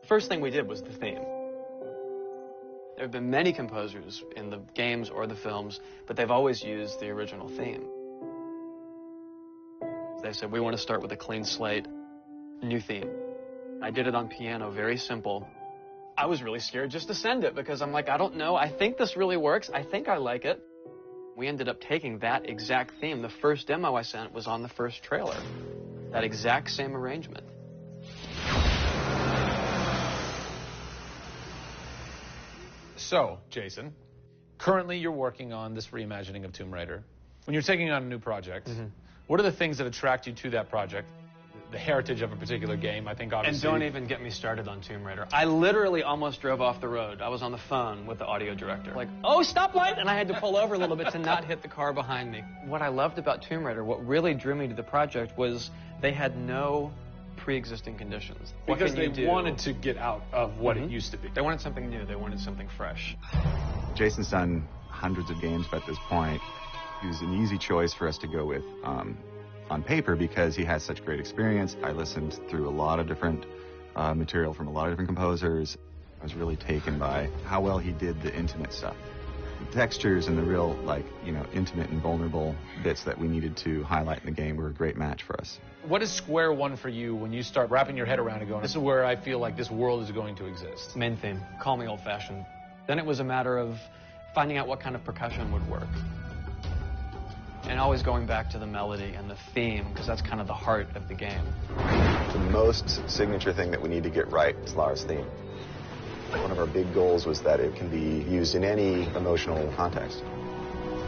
First thing we did was the theme. There have been many composers in the games or the films, but they've always used the original theme. They said, we want to start with a clean slate, new theme. I did it on piano, very simple. I was really scared just to send it because I'm like, I don't know, I think this really works, I think I like it. We ended up taking that exact theme. The first demo I sent was on the first trailer. That exact same arrangement. So, Jason, currently you're working on this reimagining of Tomb Raider. When you're taking on a new project, what are the things that attract you to that project? The heritage of a particular game, I think, obviously. And don't even get me started on Tomb Raider. I literally almost drove off the road. I was on the phone with the audio director. Like, oh, stoplight! And I had to pull over a little bit to not hit the car behind me. What I loved about Tomb Raider, what really drew me to the project, was they had no pre-existing conditions. Because they wanted to get out of what it used to be. They wanted something new. They wanted something fresh. Jason's done hundreds of games at this point. He was an easy choice for us to go with on paper because he has such great experience. I listened through a lot of different material from a lot of different composers. I was really taken by how well he did the intimate stuff. The textures and the real, intimate and vulnerable bits that we needed to highlight in the game were a great match for us. What is square one for you when you start wrapping your head around and going, this is where I feel like this world is going to exist? Main theme. Call me old-fashioned. Then it was a matter of finding out what kind of percussion would work. And always going back to the melody and the theme, because that's kind of the heart of the game. The most signature thing that we need to get right is Lara's theme. One of our big goals was that it can be used in any emotional context.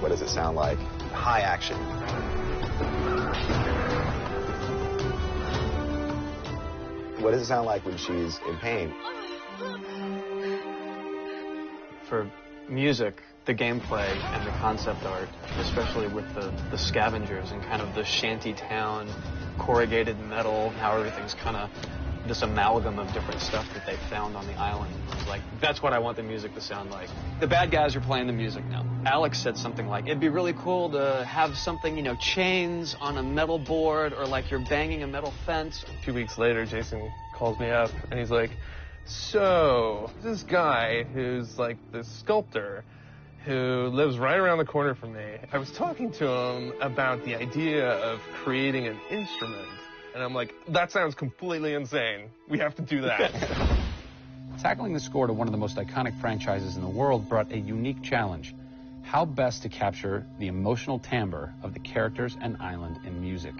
What does it sound like? High action. What does it sound like when she's in pain? For music, the gameplay and the concept art, especially with the scavengers and kind of the shanty town, corrugated metal, how everything's kind of this amalgam of different stuff that they found on the island. Like, that's what I want the music to sound like. The bad guys are playing the music now. Alex said something like, it'd be really cool to have something, chains on a metal board, or like you're banging a metal fence. 2 weeks later, Jason calls me up and he's like, so this guy who's like the sculptor who lives right around the corner from me, I was talking to him about the idea of creating an instrument. And I'm like, that sounds completely insane. We have to do that. Tackling the score to one of the most iconic franchises in the world brought a unique challenge. How best to capture the emotional timbre of the characters and island in music?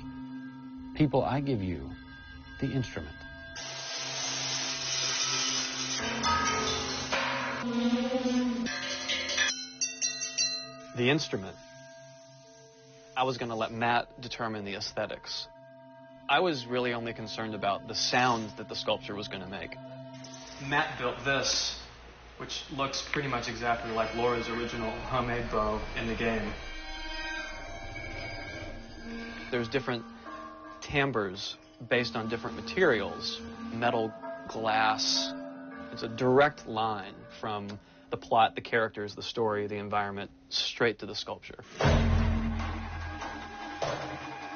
People, I give you the instrument. The instrument. I was going to let Matt determine the aesthetics. I was really only concerned about the sounds that the sculpture was going to make. Matt built this, which looks pretty much exactly like Laura's original homemade bow in the game. There's different timbres based on different materials. Metal, glass. It's a direct line from the plot, the characters, the story, the environment, straight to the sculpture.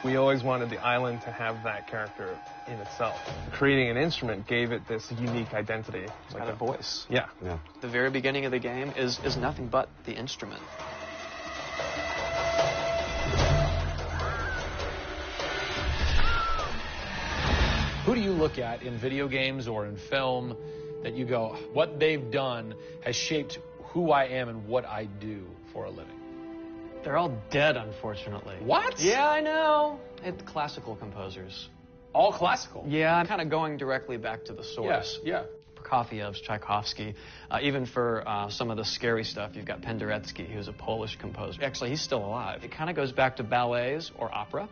We always wanted the island to have that character in itself. Creating an instrument gave it this unique identity. It's got a voice. Yeah. The very beginning of the game is nothing but the instrument. Who do you look at in video games or in film that you go, what they've done has shaped who I am and what I do for a living? They're all dead, unfortunately. What? Yeah, I know. It's classical composers. All classical? Yeah, I'm kind of going directly back to the source. Yeah. Prokofiev's, Tchaikovsky. Even for some of the scary stuff, you've got Penderecki, who's a Polish composer. Actually, he's still alive. It kind of goes back to ballets or opera,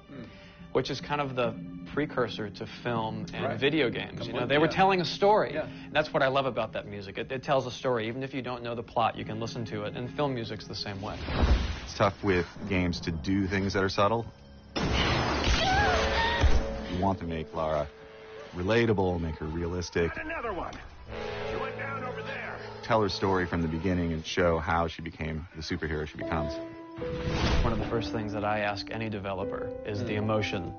which is kind of the precursor to film and video games. They were telling a story. Yeah. That's what I love about that music. It tells a story. Even if you don't know the plot, you can listen to it. And film music's the same way. It's tough with games to do things that are subtle. You want to make Lara relatable, make her realistic. Another one. She went down over there. Tell her story from the beginning and show how she became the superhero she becomes. One of the first things that I ask any developer is the emotion.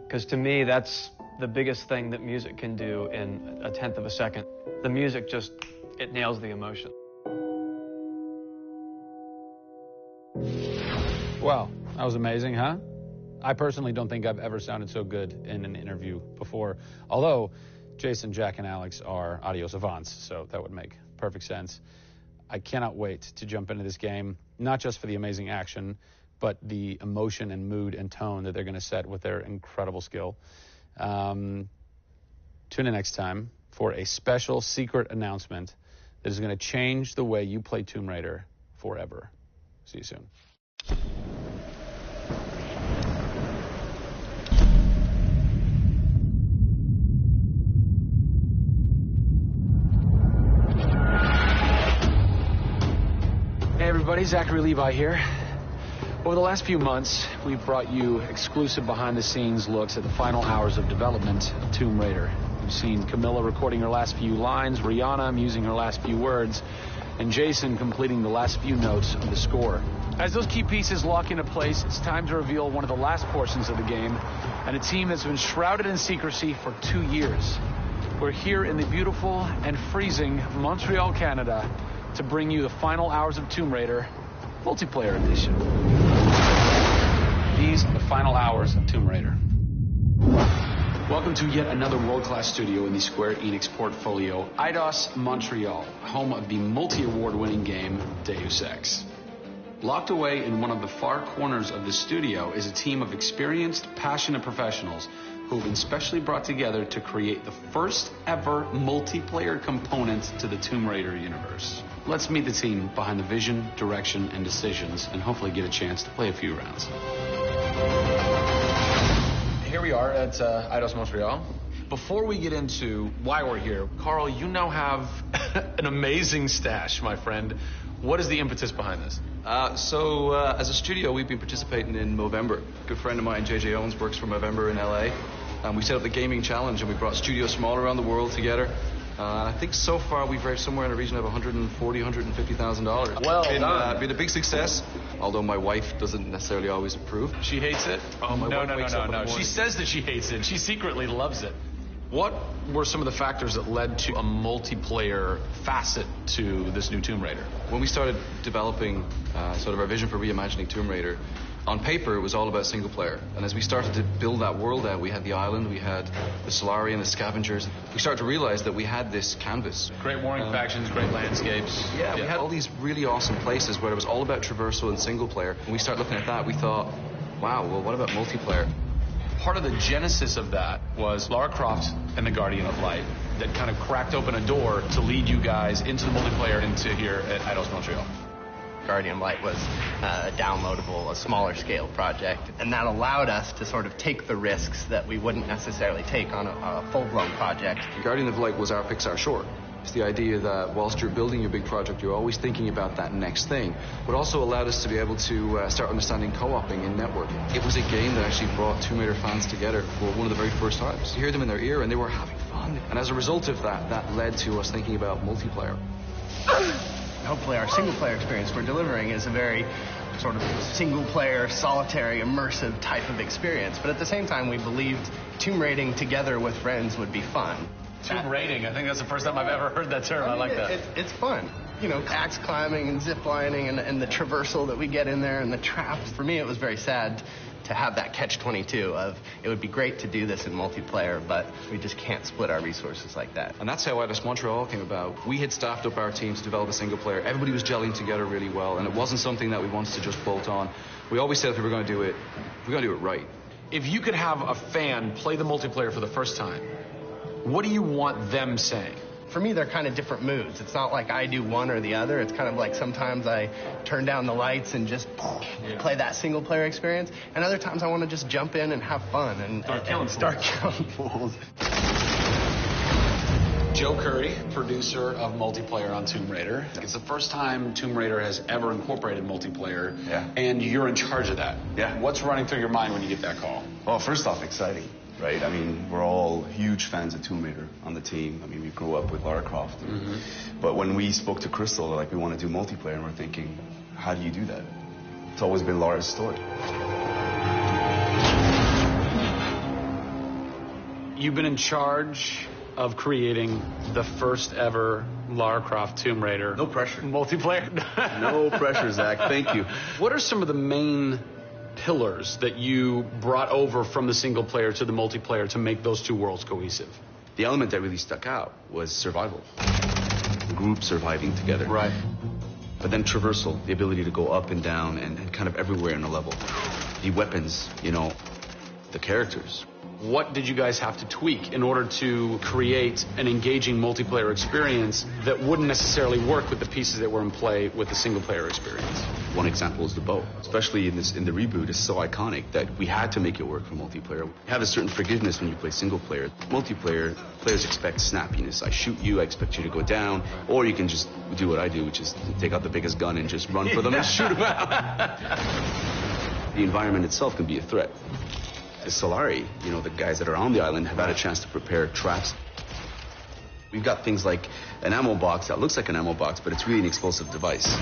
Because to me, that's the biggest thing that music can do in a tenth of a second. The music just, it nails the emotion. Wow, that was amazing, huh? I personally don't think I've ever sounded so good in an interview before. Although Jason, Jack, and Alex are audio savants, so that would make perfect sense. I cannot wait to jump into this game, not just for the amazing action, but the emotion and mood and tone that they're going to set with their incredible skill. Tune in next time for a special secret announcement that is going to change the way you play Tomb Raider forever. See you soon. Hey everybody, Zachary Levi here. Over the last few months, we've brought you exclusive behind-the-scenes looks at the final hours of development of Tomb Raider. You've seen Camilla recording her last few lines, Rihanna musing her last few words, and Jason completing the last few notes of the score. As those key pieces lock into place, it's time to reveal one of the last portions of the game, and a team that's been shrouded in secrecy for 2 years. We're here in the beautiful and freezing Montreal, Canada, to bring you the final hours of Tomb Raider multiplayer edition. These are the final hours of Tomb Raider. Welcome to yet another world-class studio in the Square Enix portfolio, Eidos Montreal, home of the multi-award winning game Deus Ex. Locked away in one of the far corners of the studio is a team of experienced, passionate professionals who have been specially brought together to create the first ever multiplayer component to the Tomb Raider universe. Let's meet the team behind the vision, direction, and decisions, and hopefully get a chance to play a few rounds. Here we are at Eidos Montreal. Before we get into why we're here, Carl, you now have an amazing stash, my friend. What is the impetus behind this? As a studio, we've been participating in Movember. A good friend of mine, JJ Owens, works for Movember in LA. We set up the gaming challenge, and we brought studios from all around the world together. I think so far we've raised somewhere in the region of $140,000, $150,000. Well done. Been a big success, although my wife doesn't necessarily always approve. She hates it? Oh, my wife wakes up in the morning. She says that she hates it. She secretly loves it. What were some of the factors that led to a multiplayer facet to this new Tomb Raider? When we started developing sort of our vision for reimagining Tomb Raider, on paper it was all about single player. And as we started to build that world out, we had the island, we had the Solari and the scavengers. We started to realize that we had this canvas. Great warring factions, great landscapes. Yeah, we had all these really awesome places where it was all about traversal and single player. When we started looking at that, we thought, wow, well, what about multiplayer? Part of the genesis of that was Lara Croft and the Guardian of Light that kind of cracked open a door to lead you guys into the multiplayer into here at Eidos Montreal. Guardian of Light was a downloadable, a smaller scale project, and that allowed us to sort of take the risks that we wouldn't necessarily take on a full-blown project. Guardian of Light was our Pixar short. It's the idea that whilst you're building your big project, you're always thinking about that next thing, but also allowed us to be able to start understanding co-oping and networking. It was a game that actually brought Tomb Raider fans together for one of the very first times. You hear them in their ear and they were having fun. And as a result of that, that led to us thinking about multiplayer. Hopefully our single-player experience we're delivering is a very sort of single-player, solitary, immersive type of experience. But at the same time, we believed tomb raiding together with friends would be fun. Tomb raiding, I think that's the first time I've ever heard that term. I like that. It's fun. You know, axe climbing and zip lining and the traversal that we get in there and the traps. For me, it was very sad to have that catch-22 of it would be great to do this in multiplayer, but we just can't split our resources like that. And that's how Eidos Montreal came about. We had staffed up our team to develop a single player. Everybody was gelling together really well, and it wasn't something that we wanted to just bolt on. We always said if we were going to do it, we're going to do it right. If you could have a fan play the multiplayer for the first time, what do you want them saying? For me, they're kind of different moods. It's not like I do one or the other. It's kind of like sometimes I turn down the lights and just play that single-player experience. And other times I want to just jump in and have fun and start killing fools. Joe Curry, producer of multiplayer on Tomb Raider. It's the first time Tomb Raider has ever incorporated multiplayer, and you're in charge of that. Yeah. What's running through your mind when you get that call? Well, first off, exciting. Right? I mean, we're all huge fans of Tomb Raider on the team. I mean, we grew up with Lara Croft. But when we spoke to Crystal, like, we want to do multiplayer, and we're thinking, how do you do that? It's always been Lara's story. You've been in charge of creating the first ever Lara Croft Tomb Raider. No pressure. Multiplayer? No pressure, Zach. Thank you. What are some of the main pillars that you brought over from the single player to the multiplayer to make those two worlds cohesive? The element that really stuck out was survival. The group surviving together. Right. But then traversal, the ability to go up and down and kind of everywhere in a level. The weapons, you know, the characters. What did you guys have to tweak in order to create an engaging multiplayer experience that wouldn't necessarily work with the pieces that were in play with the single-player experience? One example is the bow, especially in the reboot. It's so iconic that we had to make it work for multiplayer. You have a certain forgiveness when you play single player. Multiplayer, players expect snappiness. I shoot you, I expect you to go down, or you can just do what I do, which is take out the biggest gun and just run for them and shoot them out. The environment itself can be a threat. The Solari, you know, the guys that are on the island have had a chance to prepare traps. We've got things like an ammo box that looks like an ammo box, but it's really an explosive device.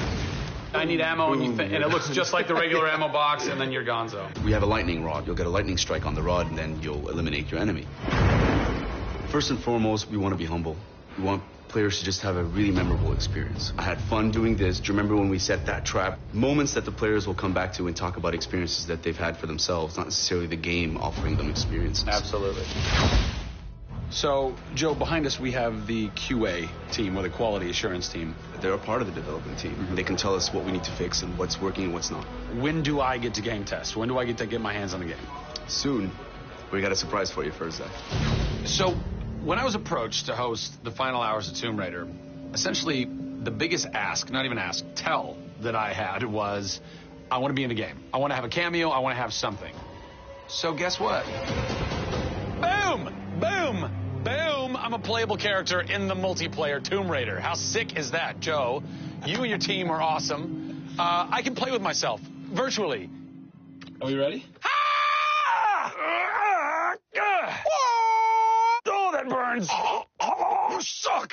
I need ammo, and it looks just like the regular ammo box, and then you're gonzo. We have a lightning rod. You'll get a lightning strike on the rod, and then you'll eliminate your enemy. First and foremost, we want to be humble. We want players to just have a really memorable experience. I had fun doing this. Do you remember when we set that trap? Moments that the players will come back to and talk about experiences that they've had for themselves, not necessarily the game offering them experiences. Absolutely. So, Joe, behind us we have the QA team, or the quality assurance team. They're a part of the development team. Mm-hmm. They can tell us what we need to fix and what's working and what's not. When do I get to game test? When do I get to get my hands on the game? Soon. We got a surprise for you first, Zach. So, when I was approached to host the final hours of Tomb Raider, essentially the biggest ask, not even ask, tell that I had was, I want to be in the game. I want to have a cameo. I want to have something. So guess what? Boom! Boom! Boom! I'm a playable character in the multiplayer Tomb Raider. How sick is that, Joe? You and your team are awesome. I can play with myself, virtually. Are we ready? Oh, that burns. Oh, suck.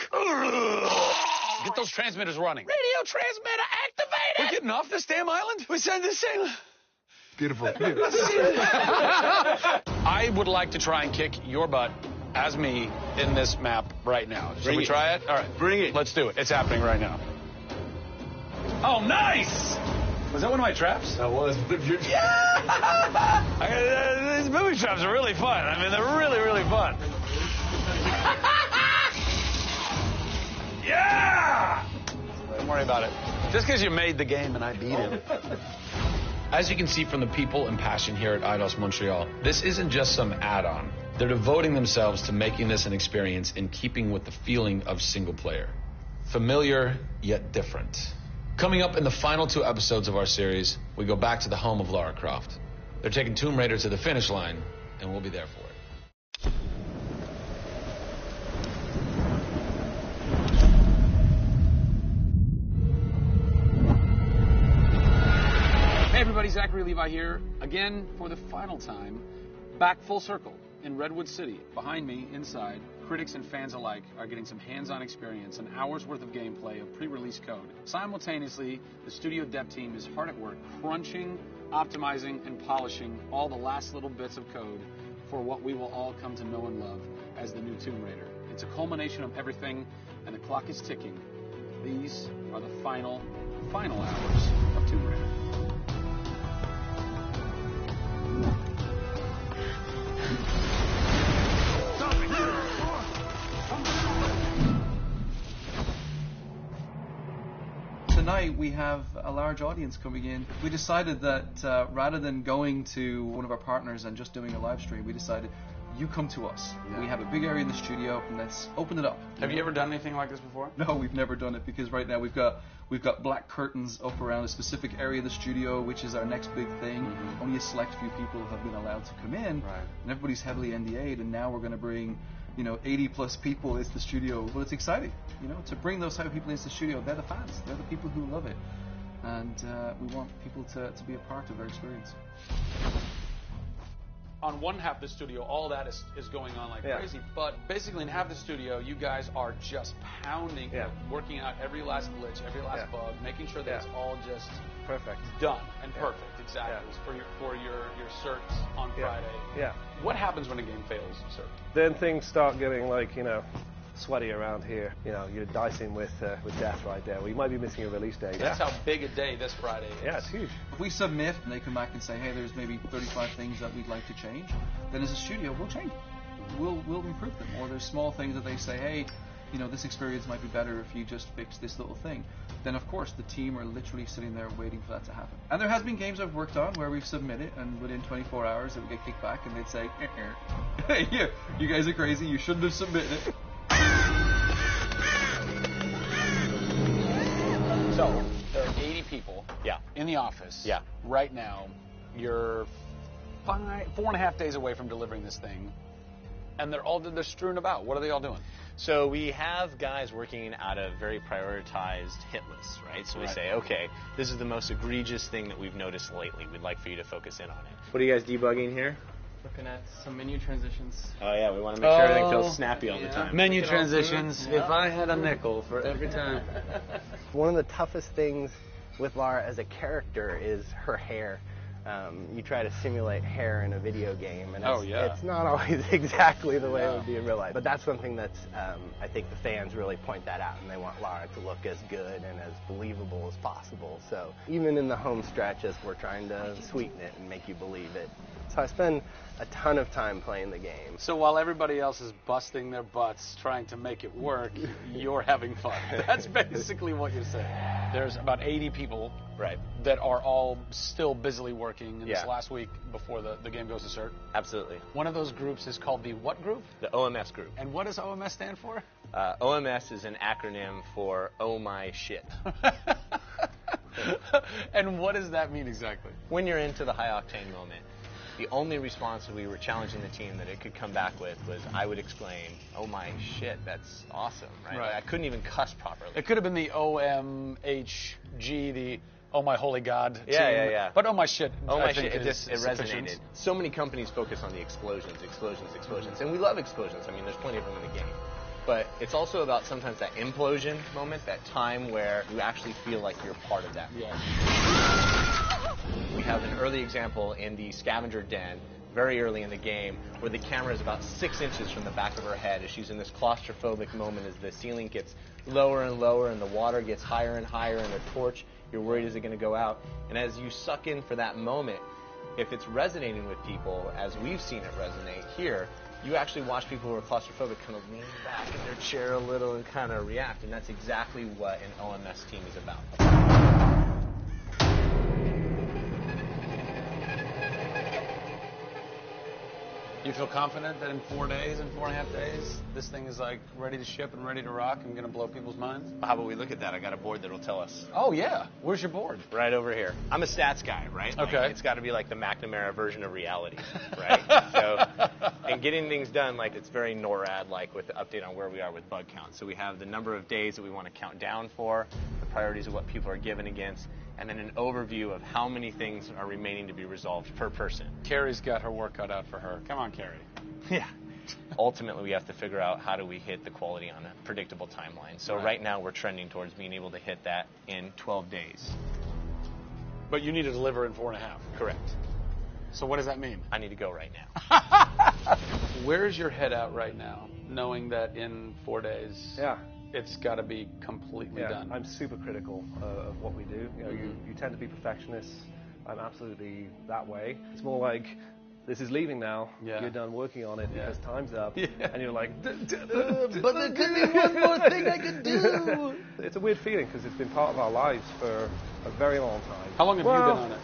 Get those transmitters running. Radio transmitter activated. We're getting off this damn island? We said this thing. Beautiful. I would like to try and kick your butt as me in this map right now. Should we try it? All right. Bring it. Let's do it. It's happening right now. Oh, nice. Was that one of my traps? That was. Yeah! These movie traps are really fun. I mean, they're really, really fun. Yeah! Don't worry about it. Just because you made the game and I beat him. As you can see from the people and passion here at Eidos Montreal, this isn't just some add-on. They're devoting themselves to making this an experience in keeping with the feeling of single player. Familiar, yet different. Coming up in the final 2 episodes of our series, we go back to the home of Lara Croft. They're taking Tomb Raider to the finish line, and we'll be there for it. Hey everybody, Zachary Levi here, again for the final time, back full circle in Redwood City. Behind me, inside, critics and fans alike are getting some hands-on experience, an hour's worth of gameplay of pre-release code. Simultaneously, the studio dev team is hard at work crunching, optimizing, and polishing all the last little bits of code for what we will all come to know and love as the new Tomb Raider. It's a culmination of everything, and the clock is ticking. These are the final hours of Tomb Raider. Tonight we have a large audience coming in. We decided that rather than going to one of our partners and just doing a live stream, we decided you come to us. Yeah. We have a big area in the studio, and let's open it up. Have you ever done anything like this before? No, we've never done it, because right now we've got black curtains up around a specific area of the studio, which is our next big thing. Mm-hmm. Only a select few people have been allowed to come in, right. And everybody's heavily NDA'd, and now we're going to bring 80 plus people into the studio. Well, it's exciting, to bring those type of people into the studio. They're the fans. They're the people who love it. And we want people to be a part of their experience. On one half of the studio, all that is going on like crazy. But basically in half the studio, you guys are just pounding, working out every last glitch, every last bug, making sure that it's all just perfect, done and perfect. Exactly. For your certs on Friday. Yeah. What happens when a game fails, sir? Then things start getting sweaty around here. You're dicing with death right there. We might be missing a release date. That's how big a day this Friday is. Yeah, it's huge. If we submit and they come back and say, hey, there's maybe 35 things that we'd like to change, then as a studio, we'll change them. We'll improve them. Or there's small things that they say, hey, you know, this experience might be better if you just fix this little thing, then of course the team are literally sitting there waiting for that to happen. And there has been games I've worked on where we've submitted and within 24 hours it would get kicked back and they'd say, hey, you guys are crazy, you shouldn't have submitted it. So, there are 80 people in the office right now. You're 4.5 days away from delivering this thing, and they're strewn about. What are they all doing? So we have guys working out of very prioritized hit lists, right? So we say, okay, this is the most egregious thing that we've noticed lately. We'd like for you to focus in on it. What are you guys debugging here? Looking at some menu transitions. Oh yeah, we want to make sure everything feels snappy all the time. Menu transitions. If I had a nickel for every time. One of the toughest things with Lara as a character is her hair. You try to simulate hair in a video game, and it's not always exactly the way it would be in real life. But that's something that's, I think the fans really point that out, and they want Lara to look as good and as believable as possible. So even in the home stretches, we're trying to sweeten it and make you believe it. So I spend a ton of time playing the game. So while everybody else is busting their butts trying to make it work, you're having fun. That's basically what you're saying. There's about 80 people that are all still busily working in this last week before the game goes to cert. Absolutely. One of those groups is called the what group? The OMS group. And what does OMS stand for? OMS is an acronym for Oh My Shit. And what does that mean exactly? When you're into the high octane moment, the only response that we were challenging the team that it could come back with was, I would exclaim, oh my shit, that's awesome, right? I couldn't even cuss properly. It could have been the OMHG, the oh my holy God team. Yeah. But oh my shit, oh my I think shit, it resonated. Sufficient. So many companies focus on the explosions. And we love explosions. I mean, there's plenty of them in the game. But it's also about sometimes that implosion moment, that time where you actually feel like you're part of that. We have an early example in the scavenger den, very early in the game, where the camera is about 6 inches from the back of her head as she's in this claustrophobic moment as the ceiling gets lower and lower and the water gets higher and higher and the torch, you're worried, is it going to go out? And as you suck in for that moment, if it's resonating with people, as we've seen it resonate here, you actually watch people who are claustrophobic kind of lean back in their chair a little and kind of react, and that's exactly what an OMS team is about. You feel confident that in 4 days, in 4.5 days, this thing is like ready to ship and ready to rock and going to blow people's minds? How about we look at that? I got a board that'll tell us. Oh, yeah. Where's your board? Right over here. I'm a stats guy, right? Okay. Like, it's got to be like the McNamara version of reality, right? So, and getting things done, like it's very NORAD-like with the update on where we are with bug count. So we have the number of days that we want to count down for, the priorities of what people are given against, and then an overview of how many things are remaining to be resolved per person. Carrie's got her work cut out for her. Come on, Carrie. Yeah. Ultimately, we have to figure out how do we hit the quality on a predictable timeline. So right now, we're trending towards being able to hit that in 12 days. But you need to deliver in 4.5. Correct. So what does that mean? I need to go right now. Where's your head at right now, knowing that in 4 days it's got to be completely done? I'm super critical of what we do. You know, you tend to be perfectionists. I'm absolutely that way. It's more like, this is leaving now. You're done working on it because time's up. And you're like, but there could be one more thing I could do. It's a weird feeling because it's been part of our lives for a very long time. How long have you been on it?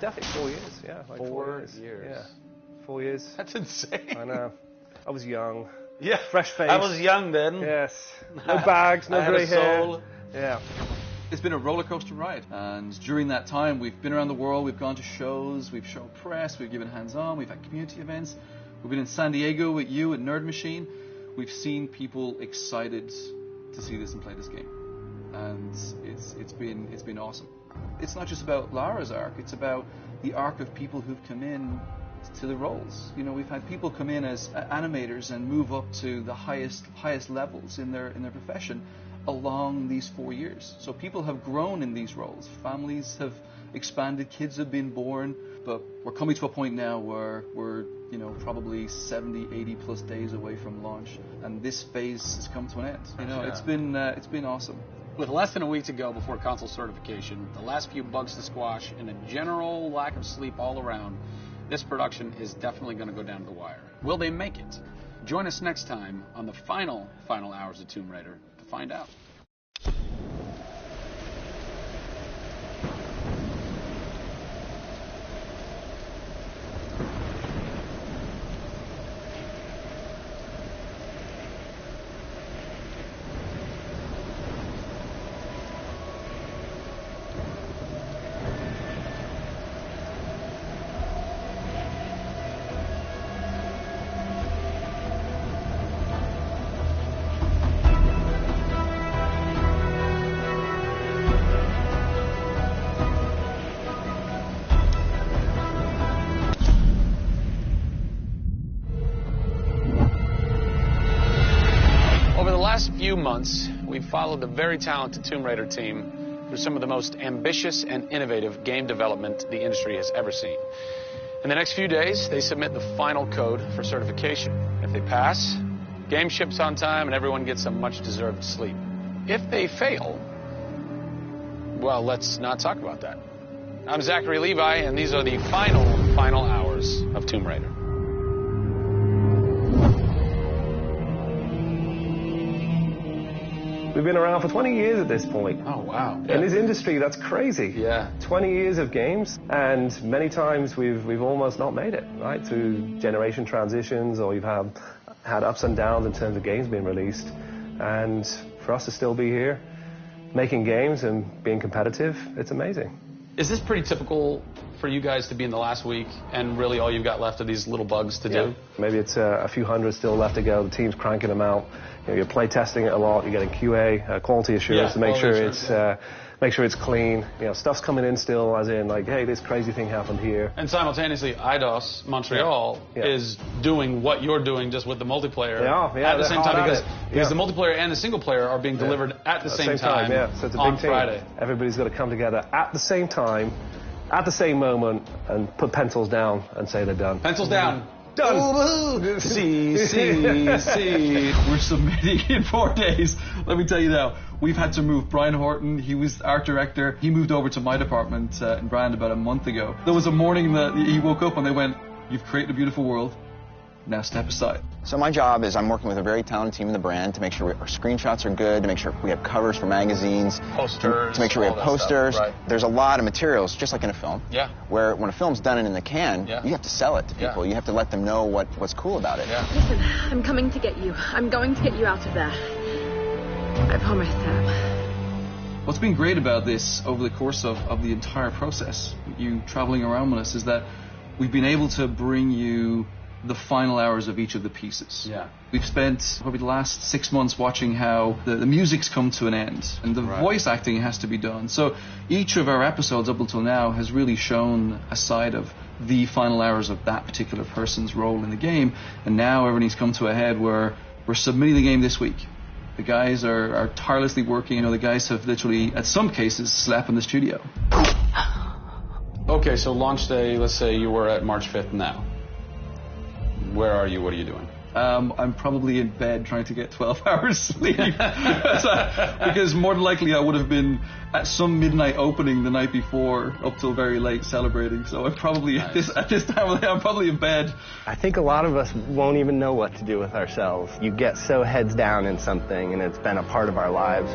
Definitely 4 years. Yeah, like 4 years. Yeah, 4 years. That's insane. I know. I was young. Yeah. Fresh face. I was young then. Yes. No bags, no grey hair. Soul. Yeah. It's been a roller coaster ride, and during that time we've been around the world, we've gone to shows, we've shown press, we've given hands-on, we've had community events, we've been in San Diego with you at Nerd Machine. We've seen people excited to see this and play this game, and it's been awesome. It's not just about Lara's arc, it's about the arc of people who've come in to the roles. You know, we've had people come in as animators and move up to the highest levels in their profession along these 4 years. So people have grown in these roles. Families have expanded, kids have been born, but we're coming to a point now where we're, you know, probably 70, 80 plus days away from launch, and this phase has come to an end. You know, it's been awesome. With less than a week to go before console certification, the last few bugs to squash, and a general lack of sleep all around, this production is definitely going to go down to the wire. Will they make it? Join us next time on the final hours of Tomb Raider to find out. Few months, we've followed the very talented Tomb Raider team through some of the most ambitious and innovative game development the industry has ever seen. In the next few days, they submit the final code for certification. If they pass, game ships on time and everyone gets some much-deserved sleep. If they fail, well, let's not talk about that. I'm Zachary Levi, and these are the final hours of Tomb Raider. We've been around for 20 years at this point. Oh, wow. In this industry, that's crazy. Yeah. 20 years of games, and many times we've almost not made it, right? Through generation transitions, or we've had ups and downs in terms of games being released. And for us to still be here, making games and being competitive, it's amazing. Is this pretty typical for you guys to be in the last week, and really all you've got left are these little bugs to do? Maybe it's a few hundred still left to go. The team's cranking them out. You know, you're play testing it a lot. You're getting QA, quality assurance, to make sure it's clean. You know, stuff's coming in still, as in like, hey, this crazy thing happened here. And simultaneously, IDOS Montreal is doing what you're doing, just with the multiplayer at the same time, because the multiplayer and the single player are being delivered at the same time. So it's a big on team. Friday. Everybody's got to come together at the same time, at the same moment, and put pencils down and say they're done. Pencils down. Done. See. We're submitting in 4 days. Let me tell you now, we've had to move. Brian Horton, he was art director. He moved over to my department in Brand about a month ago. There was a morning that he woke up and they went, "You've created a beautiful world. Now step aside." So my job is I'm working with a very talented team in the brand to make sure our screenshots are good, to make sure we have covers for magazines, posters, to make sure we have posters. Stuff, right. There's a lot of materials, just like in a film, where when a film's done and in the can, you have to sell it to people. You have to let them know what's cool about it. Listen, I'm coming to get you. I'm going to get you out of there. I promise, Sam. What's been great about this over the course of the entire process, you traveling around with us, is that we've been able to bring you the final hours of each of the pieces. We've spent probably the last 6 months watching how the music's come to an end and the voice acting has to be done. So each of our episodes up until now has really shown a side of the final hours of that particular person's role in the game, and now everything's come to a head where we're submitting the game this week. The guys are tirelessly working. You know, the guys have literally, at some cases, slept in the studio. Okay, so launch day, let's say you were at March 5th now. Where are you? What are you doing? I'm probably in bed trying to get 12 hours sleep. Because more than likely I would have been at some midnight opening the night before up till very late celebrating. So I'm probably at this time of the day, I'm probably in bed. I think a lot of us won't even know what to do with ourselves. You get so heads down in something, and it's been a part of our lives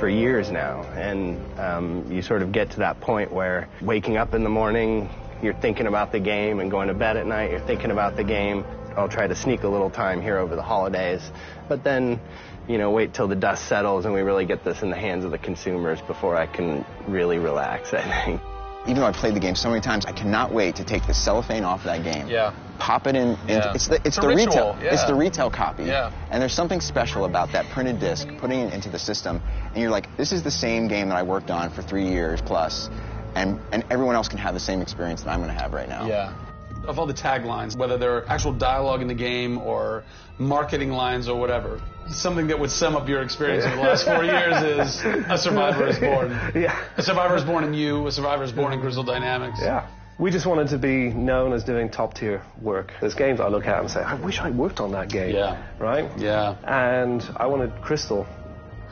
for years now. And you sort of get to that point where waking up in the morning, you're thinking about the game, and going to bed at night, you're thinking about the game. I'll try to sneak a little time here over the holidays, but then, you know, wait till the dust settles and we really get this in the hands of the consumers before I can really relax, I think. Even though I've played the game so many times, I cannot wait to take the cellophane off of that game. Pop it in. It's the retail. It's the retail copy. And there's something special about that printed disc, putting it into the system, and you're like, this is the same game that I worked on for 3 years plus. And everyone else can have the same experience that I'm going to have right now. Of all the taglines, whether they're actual dialogue in the game or marketing lines or whatever, something that would sum up your experience in the last 4 years is a survivor is born. A survivor is born in you, a survivor is born in Crystal Dynamics. We just wanted to be known as doing top-tier work. There's games I look at and say, I wish I worked on that game. Right? And I wanted Crystal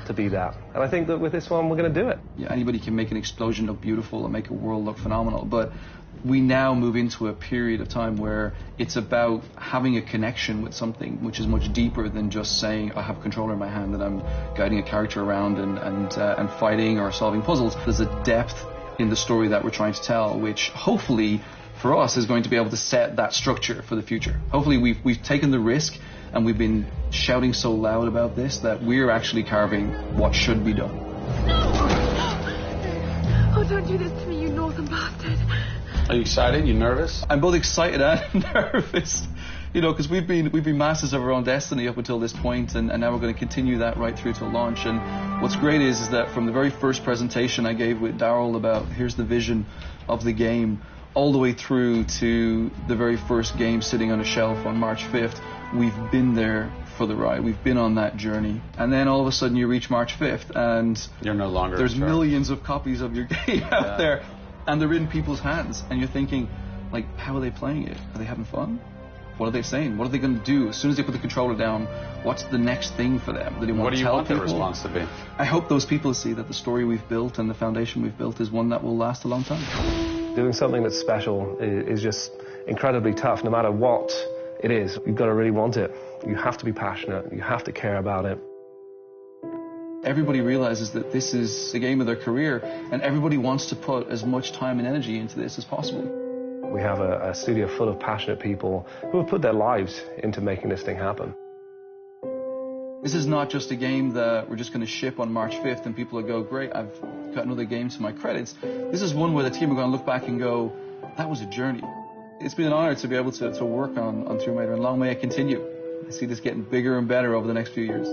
to be that. And I think that with this one, we're going to do it. Anybody can make an explosion look beautiful and make a world look phenomenal, but We now move into a period of time where it's about having a connection with something which is much deeper than just saying I have a controller in my hand and I'm guiding a character around and fighting or solving puzzles. There's a depth in the story that we're trying to tell, which hopefully for us is going to be able to set that structure for the future. Hopefully we've taken the risk and we've been shouting so loud about this that we're actually carving what should be done. Oh, don't do this to me, you northern bastard. Are you excited? You nervous? I'm both excited and nervous, you know, because we've been masters of our own destiny up until this point, and now we're going to continue that right through to launch. And what's great is that from the very first presentation I gave with Daryl about here's the vision of the game, all the way through to the very first game sitting on a shelf on March 5th, we've been there for the ride. We've been on that journey. And then all of a sudden you reach March 5th and you're no longer there's millions of copies of your game out there. And they're in people's hands, and you're thinking, like, how are they playing it? Are they having fun? What are they saying? What are they going to do? As soon as they put the controller down, what's the next thing for them? Do they want to tell people? What do you want the response to be? I hope those people see that the story we've built and the foundation we've built is one that will last a long time. Doing something that's special is just incredibly tough, no matter what it is. You've got to really want it. You have to be passionate. You have to care about it. Everybody realizes that this is the game of their career, and everybody wants to put as much time and energy into this as possible. We have a studio full of passionate people who have put their lives into making this thing happen. This is not just a game that we're just going to ship on March 5th and people will go, great, I've got another game to my credits. This is one where the team are going to look back and go, that was a journey. It's been an honor to be able to work on Tomb Raider, and long may it continue. I see this getting bigger and better over the next few years.